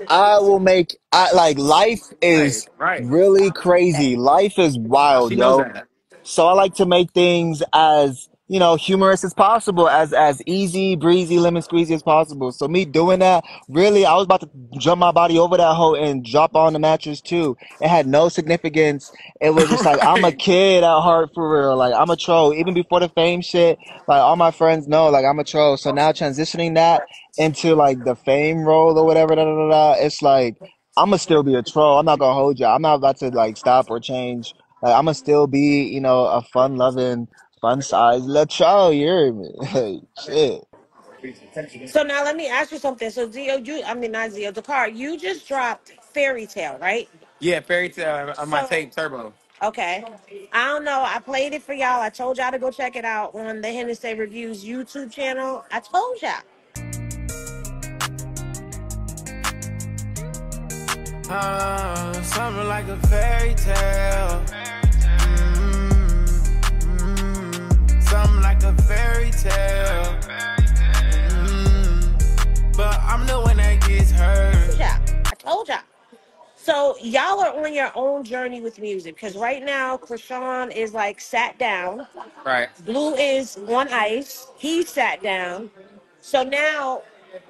I will make I like life Right, is right. really crazy. Life is wild, She knows yo. that. So I like to make things as humorous as possible, as easy breezy lemon squeezy as possible. So me doing that, really, I was about to jump my body over that hole and drop on the mattress too. It had no significance. It was just like, I'm a Right. kid at heart for real. Like, I'm a troll. Even before the fame shit, like all my friends know, like I'm a troll. So now transitioning that into like the fame role or whatever, it's like I'ma still be a troll. I'm not gonna hold you. I'm not about to like stop or change. Like I'ma still be, a fun loving, fun size little troll. You hear me? Hey, shit. So now let me ask you something. So Zio, I mean not Zio, Dakar, you just dropped Fairy Tale, right? Yeah, fairy tale on my So tape Turbo. okay. I don't know. I played it for y'all. I told y'all to go check it out on the Hennessy Reviews YouTube channel. I told y'all. Something like a fairy tale. Something like a fairy tale. But I'm the one that gets hurt. Yeah, I told y'all. So y'all are on your own journey with music because right now Krishan is like sat down. Right. Blue is on ice. He sat down. So now,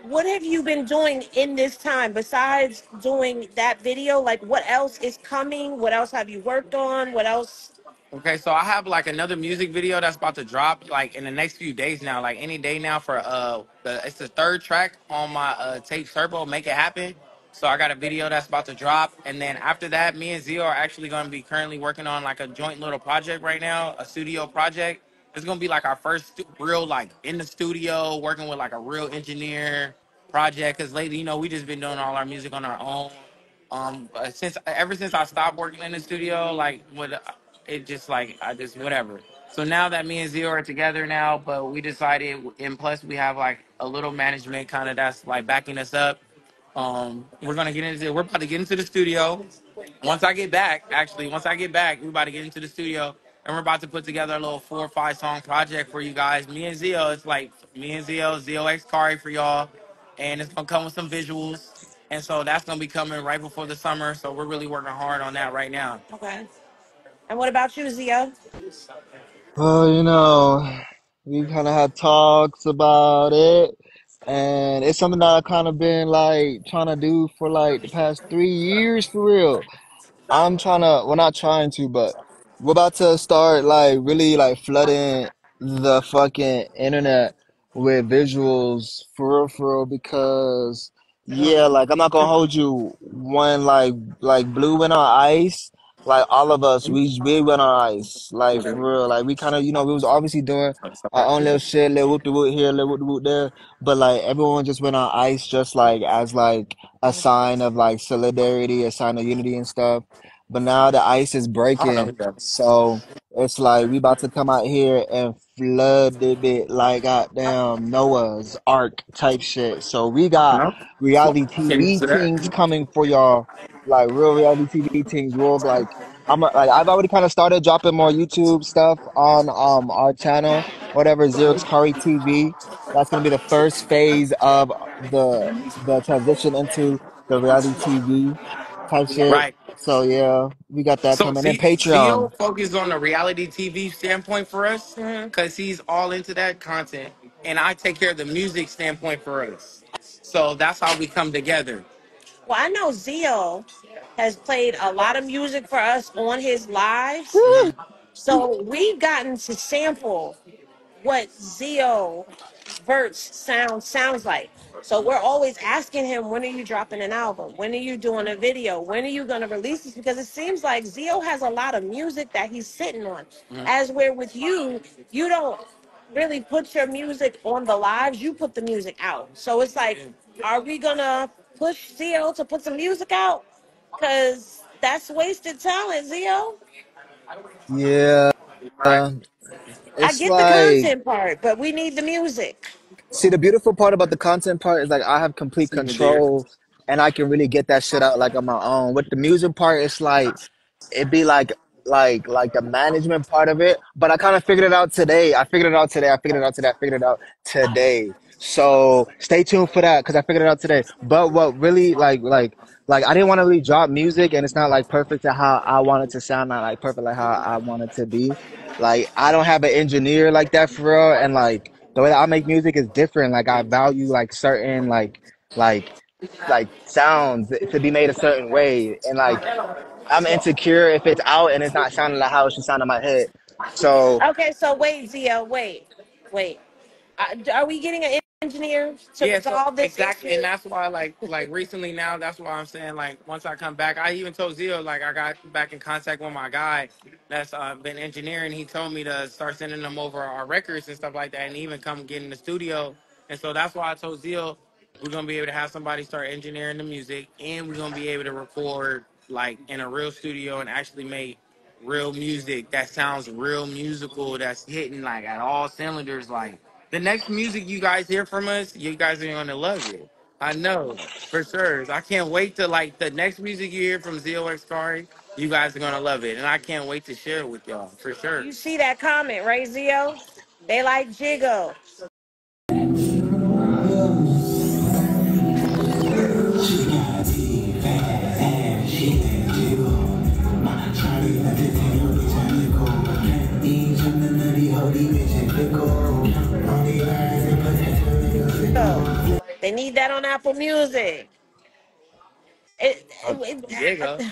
what have you been doing in this time besides doing that video? Like, what else is coming? What else have you worked on? What else? Okay, so I have like another music video that's about to drop like in the next few days now, like any day now for it's the third track on my tape Turbo, Make It Happen. So I got a video that's about to drop, and then after that, me and Zio are actually going to be currently working on like a joint little project right now, a studio project. It's going to be like our first real like in the studio working with like a real engineer project. Cause lately, we just been doing all our music on our own. Since ever since I stopped working in the studio, like with it just like I just whatever. So now that me and Zio are together now, but we decided, and plus we have like a little management kind of that's like backing us up. We're about to get into the studio. Once I get back, we're about to get into the studio and we're about to put together a little 4 or 5 song project for you guys. Me and Zio, it's like me and Zio X Kari for y'all, and it's gonna come with some visuals. And so that's gonna be coming right before the summer. So we're really working hard on that right now. Okay. And what about you, Zio? Well, we kind of had talks about it, and it's something that I kind of been like trying to do for like the past 3 years for real. I'm trying to, well, not trying to, but we're about to start like really like flooding the fucking internet with visuals for real because yeah, like I'm not gonna hold you when like Blue went on ice, like all of us we went on ice, like for real. Like we kind of we was obviously doing our own little shit, little whoop de whoop here, little whoop de whoop there, but like everyone just went on ice just like as like a sign of like solidarity, a sign of unity and stuff. But now the ice is breaking, so it's like we about to come out here and flood the bit like goddamn Noah's Ark type shit. So we got reality TV things coming for y'all, like real reality TV things. Real like I've already kind of started dropping more YouTube stuff on our channel, whatever Xerox Curry TV. That's gonna be the first phase of the transition into the reality TV type shit. Right. So yeah, we got that So coming. And Zio Patreon. focuses on the reality TV standpoint for us Mhm. because he's all into that content, and I take care of the music standpoint for us. So that's how we come together. Well, I know Zio has played a lot of music for us on his lives. So we've gotten to sample what Zio Vert's sounds like. So we're always asking him, when are you dropping an album? When are you doing a video? When are you going to release this? Because it seems like Zio has a lot of music that he's sitting on. As where with you, you don't really put your music on the lives, you put the music out. So it's like, are we going to push Zio to put some music out? Because that's wasted talent, Zio. Yeah, Right. I it's get the like content part, but we need the music. see the beautiful part about the content part is like I have complete See you, dear. control and I can really get that shit out like on my own. With the music part, it's like it'd be like the management part of it. But I kind of figured it out today. I figured it out today. I figured it out today. I figured it out today. So stay tuned for that because I figured it out today. But what really like I didn't want to really drop music, and it's not like perfect to how I want it to sound, not like perfect like how I want it to be. Like I don't have an engineer like that for real, and like the way that I make music is different. Like I value like certain like like sounds to be made a certain way, and like I'm insecure if it's out and it's not sounding like how it should sound in my head. So Okay, so wait, Zio, wait. Are we getting an engineer to Yeah, so resolve this exactly, and issue? that's why like recently now, that's why I'm saying like once I come back, I even told Zio like I got back in contact with my guy that's been engineering. He told me to start sending them over our records and stuff like that, and even come get in the studio. And so that's why I told Zio we're gonna be able to have somebody start engineering the music, and we're gonna be able to record like in a real studio and actually make real music that sounds real musical, that's hitting like at all cylinders. Like the next music you guys hear from us, you guys are gonna love it. I know for sure. I can't wait to like the next music you hear from ZOX Kari. You guys are gonna love it, and I can't wait to share it with y'all for sure. You see that comment, right, Zio? They like Jiggo. They need that on Apple Music. Jigga.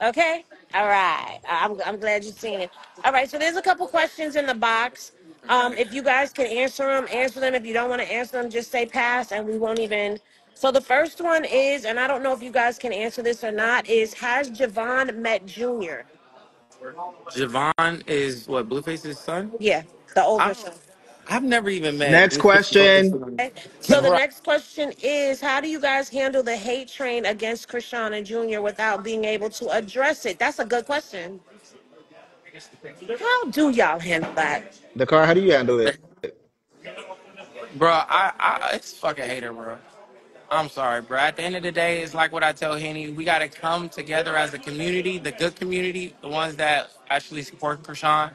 Okay. All right. I'm glad you've seen it. All right. So there's a couple questions in the box. If you guys can answer them, answer them. If you don't want to answer them, just say pass, and we won't even. So the first one is, and I don't know if you guys can answer this or not, is has Javon met Junior? Javon is what Blueface's son. Yeah, the older I son. I've never even met next Blueface's question. son. Okay. So the Right. next question is, how do you guys handle the hate train against Krishan and Junior without being able to address it? That's a good question. How do y'all handle that? Dakar, how do you handle it? Bro, I it's fucking hater, bro. I'm sorry, bro. At the end of the day, it's like what I tell Henny. We got to come together as a community, the good community, the ones that actually support Krishan,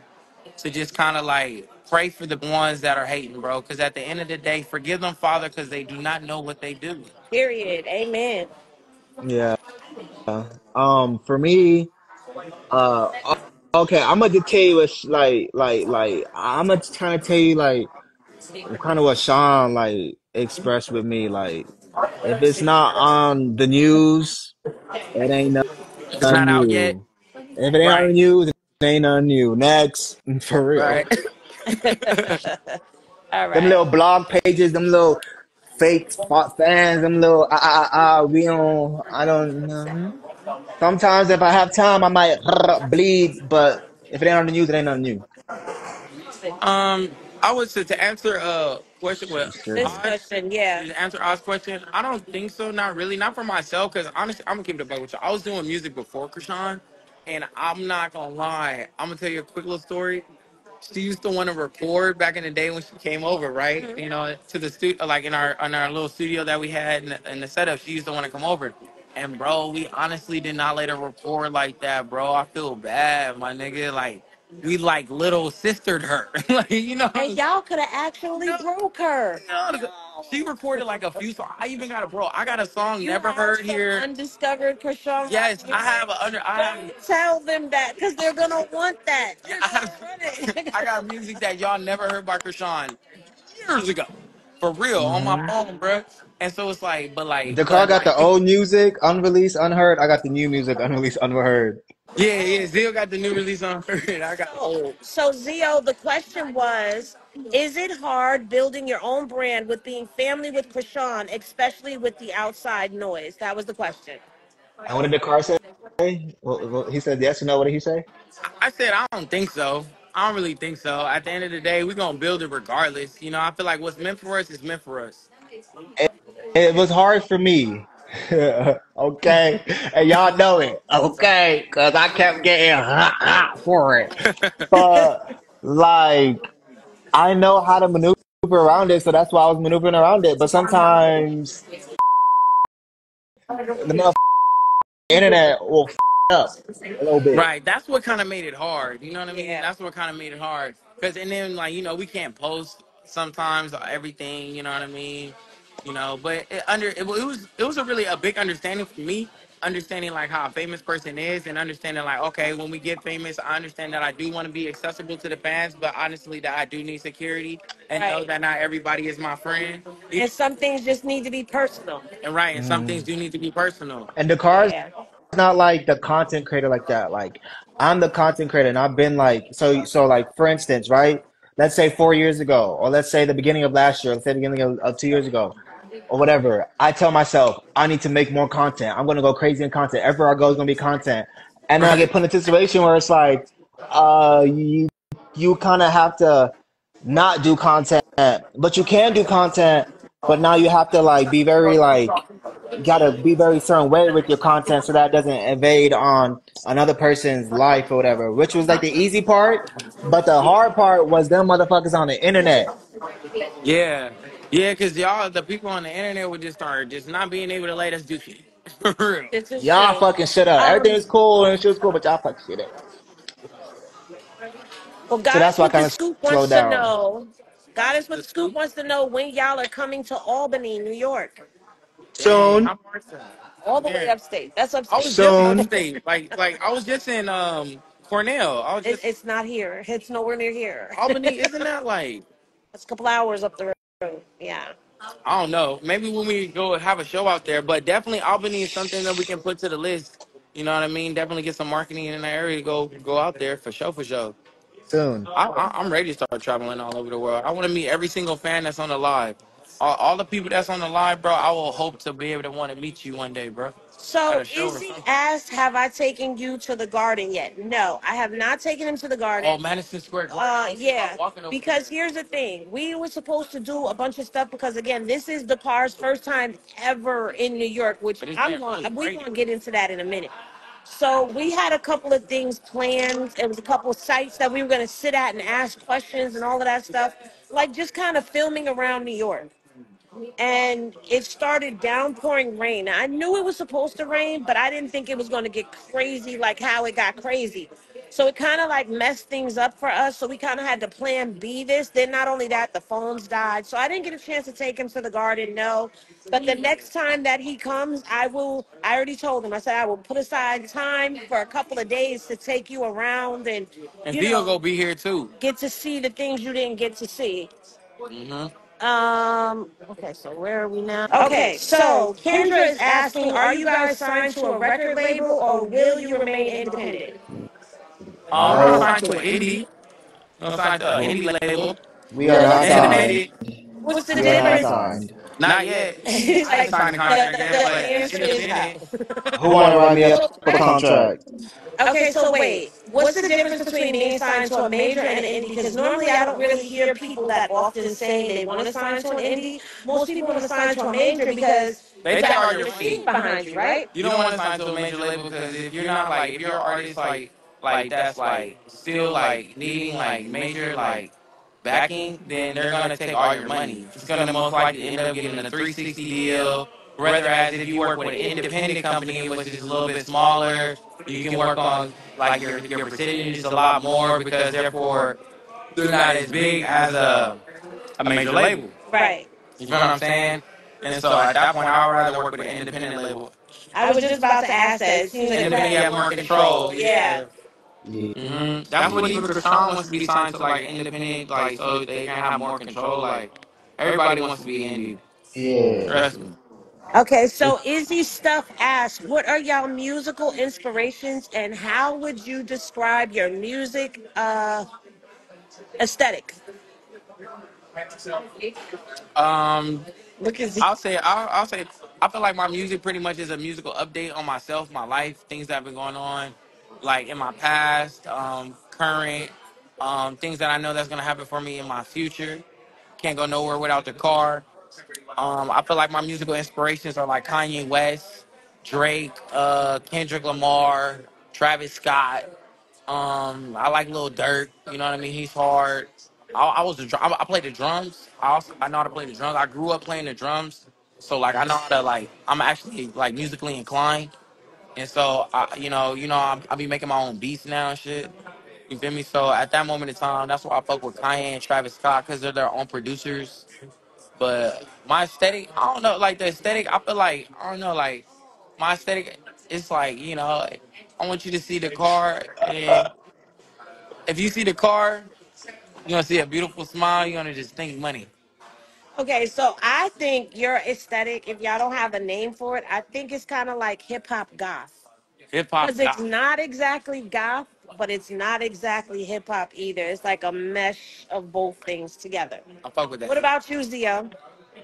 to just kind of like pray for the ones that are hating, bro. Because at the end of the day, forgive them, Father, because they do not know what they do. Period. Amen. Yeah. For me, uh, okay, I'm gonna just tell you what, I'm gonna kind of tell you like kind of what Sean like expressed with me. Like, if it's not on the news, it ain't It's nothing not out yet. new. If it ain't on the Right. news, it ain't nothing new. Next, for Right. real. All Them right. little blog pages, them little fake fans, them little we don't, I don't know. Sometimes if I have time, I might bleed, but if it ain't on the news, it ain't nothing new. Um, I would say to answer a question with It's tripping. This Oz, question, yeah. to answer Oz's question, I don't think so. Not really. Not for myself, because honestly, I'm gonna keep it a buck with you. I was doing music before Krishan, and I'm not gonna lie. I'm gonna tell you a quick little story. She used to want to record back in the day when she came over, right? Mhm. You know, to the studio, like in our little studio that we had in the setup. She used to want to come over, and bro, we honestly did not let her record like that, bro. I feel bad, my nigga. Like we like little sistered her, like you know. And y'all could have actually No, broke her. no, she recorded like a few songs. I even got a bro. I got a song You never have heard some here. undiscovered Krishan Yes, I music. have a under. I have. Don't tell them that because they're gonna want that. Yeah, They're I gonna have. run it. I got music that y'all never heard by Krishan years ago, for real, on my Hmm. phone, bro. And so it's like, The car but got the like, old music, unreleased, unheard. I got the new music, unreleased, unheard. yeah, yeah. Zio got the new release on her. And I got the old. So Zio, the question was, is it hard building your own brand with being family with Krishan, especially with the outside noise? That was the question. And what did the car say? He said yes or no. What did he say? I said I don't think so. I don't really think so. At the end of the day, we're gonna build it regardless. You know, I feel like what's meant for us is meant for us. It was hard for me. Okay. And y'all know it. Okay. Cause I kept getting hot for it. But like, I know how to maneuver around it. So that's why I was maneuvering around it. But sometimes the motherfucking internet will up a little bit. Right. That's what kind of made it hard. You know what I mean? Yeah. That's what kind of made it hard. Cause and then like we can't post sometimes everything. You know what I mean? But it was a really a big understanding for me. understanding like how a famous person is and understanding like, okay, when we get famous, I understand that I do want to be accessible to the fans, but honestly that I do need security and know that not everybody is my friend. And some things just need to be personal. And right, and some things do need to be personal. And Dakar's Yeah. not like the content creator like that. Like I'm the content creator, and I've been like so like for instance, right? Let's say 4 years ago, or let's say the beginning of last year, let's say the beginning of 2 years ago, or whatever. I tell myself I need to make more content. I'm gonna go crazy in content. Everywhere I go is gonna be content, and then I get Right. put in a situation where it's like, you kind of have to not do content, but you can do content, but now you have to like be very like gotta be very certain way with your content so that it doesn't invade on another person's life or whatever, which was like the easy part. But the hard part was them motherfuckers on the internet. Yeah. Yeah, because y'all, the people on the internet would just start just not being able to let us do shit. For real. This is Y'all true. fucking shit up. Everything is cool and shit was cool, but y'all fucking shit up. Well, So that's Goddess why I with the kind of Scoop slowed wants to down know. Goddess with the Scoop wants to know when y'all are coming to Albany, New York. Dang, soon. how far is that? All the way Yeah. upstate. That's I upstate. was just Soon. upstate. Like I was just in Cornell. I was just It's not here. It's nowhere near here. Albany, isn't that like It's a couple hours up the road. Yeah. I don't know. Maybe when we go have a show out there, but definitely Albany is something that we can put to the list. You know what I mean? Definitely get some marketing in the area to go out there for sure, for sure. Soon. I'm ready to start traveling all over the world. I want to meet every single fan that's on the live. All the people that's on the live, bro. I will hope to be able to want to meet you one day, bro. At So a show or Izzy something. asked, "Have I taken you to the garden yet?" No, I have not taken him to the garden. Oh, Madison Square Garden. Yeah, Walking over there. because here's the thing: we were supposed to do a bunch of stuff because again, this is the car's first time ever in New York, which But it's I'm been going. really We're great. going to get into that in a minute. So we had a couple of things planned. It was a couple of sites that we were going to sit at and ask questions and all of that stuff, like just kind of filming around New York, and it started downpouring rain. Now, I knew it was supposed to rain, but I didn't think it was going to get crazy like how it got crazy. So it kind of like messed things up for us. So we kind of had to plan B this. Then not only that, the phones died. So I didn't get a chance to take him to the garden, no. But the next time that he comes, I already told him, I said, I will put aside time for a couple of days to take you around and, And you Theo know, go be here too. get to see the things you didn't get to see. Hmm. Okay, so where are we now? Okay, so Kendra is asking, are you guys signed to a record label or will you remain independent? I'm No, signed to an indie. I'm signed to an indie label. we are not signed. Independent. What's the We are not difference? signed. Not yet. It's I ain't like signed a contract the yet, but answer is independent. no. Who want to write me up a contract? Okay, so wait, what's the difference between being signed to a major and an indie? Because normally I don't really hear people that often say they want to sign to an indie. Most people want to sign to a major because They you take got all a your machine money. behind you, right? You don't want to sign to a major label because if you're not like if you're an artist like that's like still like needing like major like backing, then they're gonna take all your money. It's gonna most likely end up getting a 360 deal. Whereas if you work with an independent company, which is a little bit smaller, you can work on like your percentages a lot more because therefore they're not as big as a major label. Right. You feel what I'm saying? And so at that point, I would rather work with an independent label. I was just about to ask that. It seems like Independent, you have more control. Yeah. Yeah. That's what even Krishan wants to be signed to, like independent, like so they can have more control. Like everybody wants to be indie. Yeah. Trust me. Okay, so Izzy Stuff asked, what are y'all musical inspirations and how would you describe your music aesthetic? Um, Look at I'll say I feel like my music pretty much is a musical update on myself, my life, things that have been going on, like in my past, current, things that I know that's gonna happen for me in my future. Can't go nowhere without the car. I feel like my musical inspirations are like Kanye West, Drake, Kendrick Lamar, Travis Scott. I like Lil Durk. You know what I mean? He's hard. I play the drums. I know how to play the drums. I grew up playing the drums, so like I know how to like. I'm actually like musically inclined, and so I be making my own beats now and shit. You feel me? So at that moment in time, that's why I fuck with Kanye and Travis Scott because they're their own producers. But my aesthetic, I don't know, like the aesthetic, I feel like, I don't know, like my aesthetic, it's like, you know, I want you to see the car, and if you see the car, you're gonna see a beautiful smile. You're gonna just think money. Okay, so I think your aesthetic, if y'all don't have a name for it, I think it's kind of like hip hop goth. Hip hop Because it's goth. not exactly goth, but it's not exactly hip hop either. It's like a mesh of both things together. I fuck with that. What about you, Zio?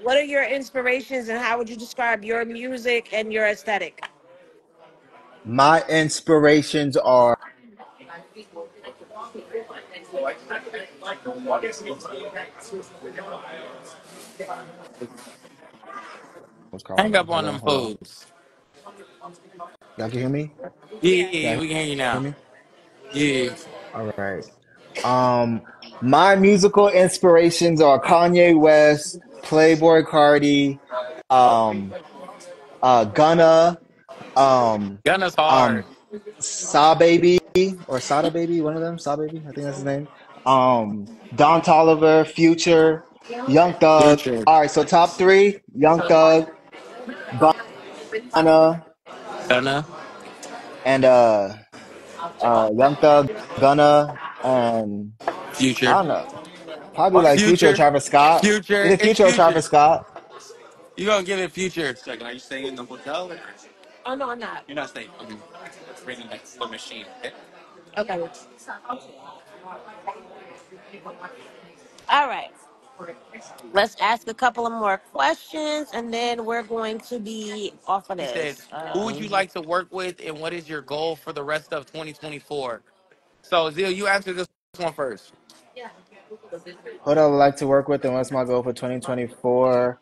What are your inspirations and how would you describe your music and your aesthetic? My inspirations are what's Hang calling. up on them Hold on. fools. Y'all can hear me? Yeah, yeah, Y'all we can hear you hear now. me? Yeah. All right. Um, my musical inspirations are Kanye West, Playboy Cardi, um, Gunna, um, Gunna's hard. um, Sa Baby or Sada Baby, one of them, Sa Baby, I think that's his name. Don Toliver, Future, Young Thug. Future. All right, so top three: Young Thug, Gunna, Gunna. and Young Thug, Gunna, and I Future. don't know, probably like Future or Future. Travis Scott. Future. Is it It's Future or future. Travis Scott? You gonna give it future. Oh, no, I'm not. You're not staying. Okay. Bringing back the machine. Okay. All right. Let's ask a couple of more questions and then we're going to be off of He said, this. who would you like to work with and what is your goal for the rest of 2024? So, Zil, you answer this one first. Who do I like to work with, and what's my goal for 2024?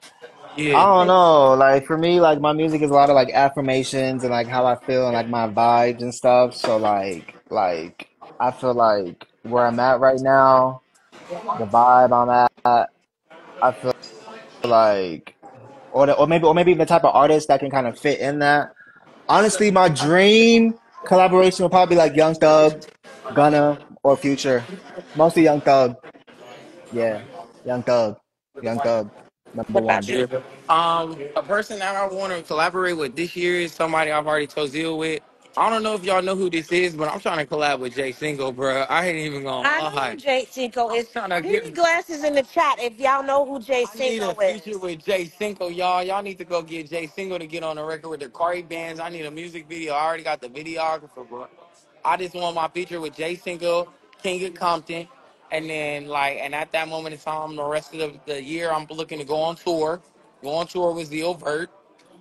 I Yeah. don't know. Like for me, like my music is a lot of like affirmations and like how I feel and like my vibes and stuff. So like I feel like where I'm at right now, the vibe I'm at, I feel like or maybe the type of artist that can kind of fit in that. Honestly, my dream collaboration would probably be like Young Thug, Gunna, or Future. Mostly Young Thug. Yeah, Young Thug, Young Thug, number What about one. you? A person that I want to collaborate with this year is somebody I've already told Zil with. I don't know if y'all know who this is, but I'm trying to collab with Jay Single, bro. I ain't even gonna I know lie. who Jay Cinco is. Trying to Put get. any glasses in the chat if y'all know who Jay I need a Cinco feature is. with Jay Cinco, y'all. Y'all need to go get Jay Cinco to get on the record with the Corey bands. I need a music video. I already got the videographer, bro. I just want my feature with Jay Cinco, King of Compton, and then and at that moment in time, the rest of the year, I'm looking to go on tour. Go on tour with Zio Vert.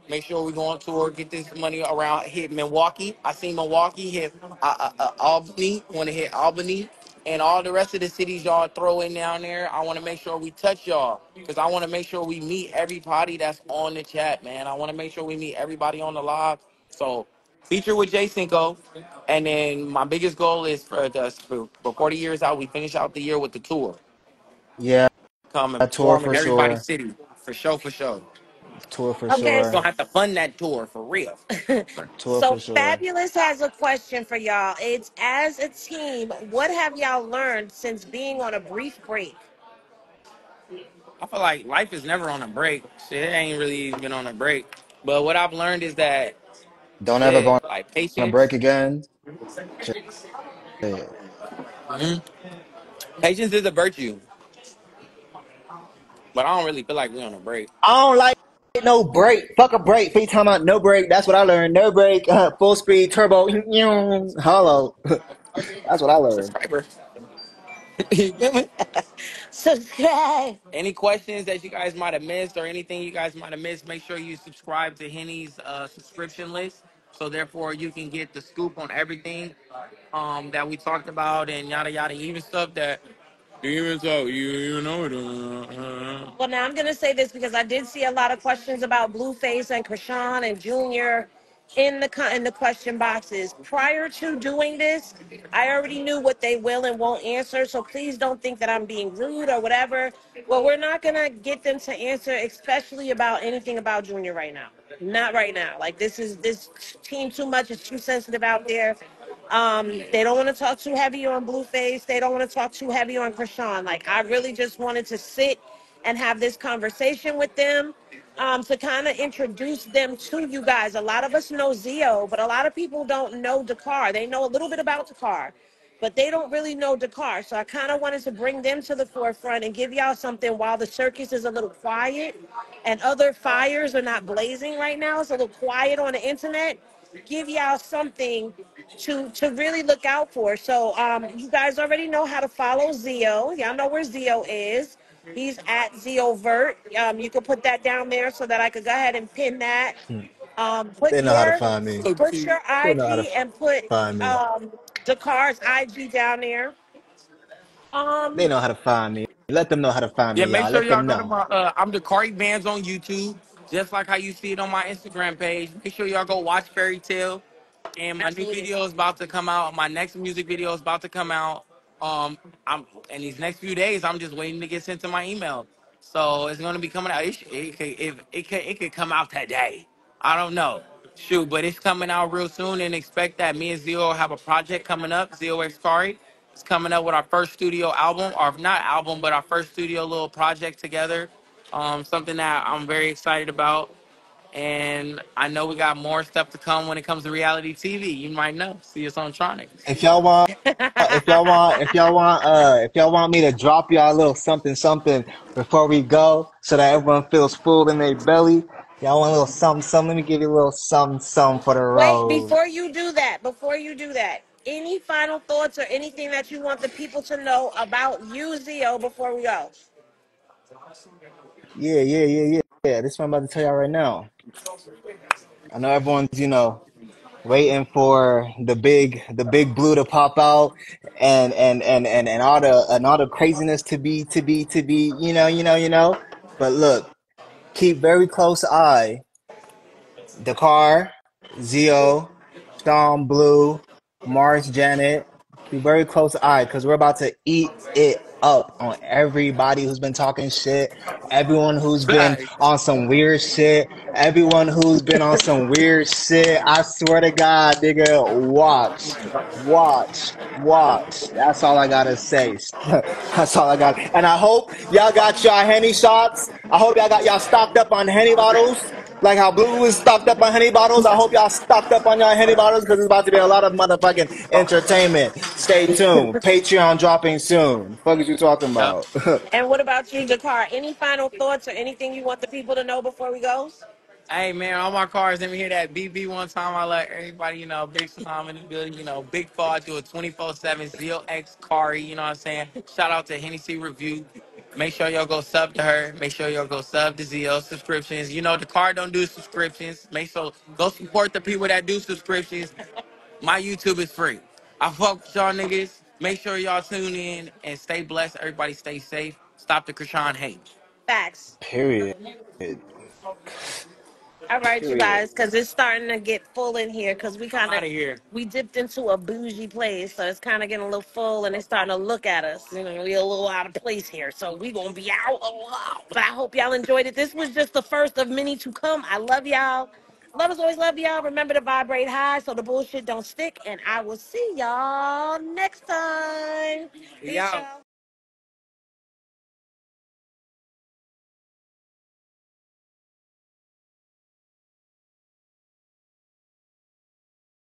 Make sure we go on tour, get this money around, hit Milwaukee. I seen Milwaukee hit Albany, want to hit Albany, and all the rest of the cities y'all throw in down there. I want to make sure we touch y'all because I want to make sure we meet everybody that's on the chat, man. I want to make sure we meet everybody on the live. So, feature with Jay Cinco, and then my biggest goal is for 40 years out, we finish out the year with the tour. Yeah, Come and a tour perform in for everybody's sure. city, for sure, for sure. Tour for Okay, We're sure. gonna have to fund that tour for real. Tour so for sure. Fabulous has a question for y'all. It's as a team, what have y'all learned since being on a brief break? I feel like life is never on a break. Shit, it ain't really been on a break. But what I've learned is that Don't ever go shit, on like a break patience. again. Shit. hmm Patience is a virtue, but I don't really feel like we're on a break. I don't like no break. Fuck a break. Free time out, no break. That's what I learned. No break. Full speed, turbo. Hollow. That's what I learned. Subscriber. You feel me? Subscribe. Any questions that you guys might have missed or anything you guys might have missed, make sure you subscribe to Henny's subscription list. So therefore you can get the scoop on everything that we talked about and yada yada, even stuff that even so you know it. Well, now I'm going to say this because I did see a lot of questions about Blueface and Krishan and Junior in the question boxes. Prior to doing this, I already knew what they will and won't answer. So please don't think that I'm being rude or whatever. Well, we're not going to get them to answer, especially about anything about Junior right now. Not right now. Like this team too much. It's too sensitive out there. They don't want to talk too heavy on Blueface. They don't want to talk too heavy on Krishan. Like I really just wanted to sit and have this conversation with them. to kind of introduce them to you guys. A lot of us know Zeo, but a lot of people don't know Dakar. They know a little bit about Dakar, but they don't really know Dakar. So I kind of wanted to bring them to the forefront and give y'all something while the circus is a little quiet and other fires are not blazing right now. It's a little quiet on the internet. Give y'all something to really look out for. So you guys already know how to follow Zeo. Y'all know where Zeo is. He's at ZeoVert. You can put that down there so that I could go ahead and pin that. Put They know how to your find me. put your They know how to IG and put find me. Dakar's IG down there. They Um, know how to find me. Let them know how to find Yeah, me, make y'all. sure Let y'all them go to know. my I'm Dakari Bands on YouTube, just like how you see it on my Instagram page. Make sure y'all go watch Fairy Tale. And my new absolutely. video is about to come out. My next music video is about to come out. I'm in these next few days. I'm just waiting to get sent to my email. So it's gonna be coming out. It could come out today. I don't know. Shoot, but it's coming out real soon, and expect that me and Zio have a project coming up. Zio X Kari. It's coming up with our first studio album, or not album, but our first studio little project together. Something that I'm very excited about. And I know we got more stuff to come when it comes to reality TV. You might know. See us on Tronic. If y'all want, if y'all want me to drop y'all a little something, something before we go, so that everyone feels full in their belly. Y'all want a little something, something? Let me give you a little something, something for the Wait, road. before you do that, any final thoughts or anything that you want the people to know about you, Zeo, before we go? Yeah. This is what I'm about to tell y'all right now. I know everyone's, waiting for the big blue to pop out and all the craziness to be, But look, keep very close eye. Dakar, Zeo, Storm Blue, Mars Janet. Keep very close eye because we're about to eat it up on everybody who's been talking shit, everyone who's been Facts. on some weird shit, everyone who's been on some weird shit. I swear to God, nigga, watch. That's all I gotta say. That's all I got. And I hope y'all got y'all Henny shots. I hope y'all got y'all stocked up on Henny bottles. Like how Blue is stocked up on Henny bottles. I hope y'all stocked up on y'all Henny bottles because it's about to be a lot of motherfucking entertainment. Stay tuned. Patreon dropping soon. Fuck is you talking Yep. about? And what about you, Dakar? Any final thoughts or anything you want the people to know before we go? Hey man, all my cars, let me hear that BB one time. I let everybody, big slam in the building, big fall do a 24/7 Zeo X Kari, you know what I'm saying? Shout out to Hennessy Review. Make sure y'all go sub to her. Make sure y'all go sub to Zeo subscriptions. The car don't do subscriptions. Make sure go support the people that do subscriptions. My YouTube is free. I fuck with y'all niggas. Make sure y'all tune in and stay blessed. Everybody stay safe. Stop the Krishan hate. Facts. Period. All right, you Period. guys, because it's starting to get full in here because I'm out of here. we dipped into a bougie place, so it's kind of getting a little full and it's starting to look at us. We a little out of place here, so we gonna be out a lot. But I hope y'all enjoyed it. This was just the first of many to come. I love y'all. Love is always love y'all. Remember to vibrate high so the bullshit don't stick, and I will see y'all next time. We Peace, out. y'all.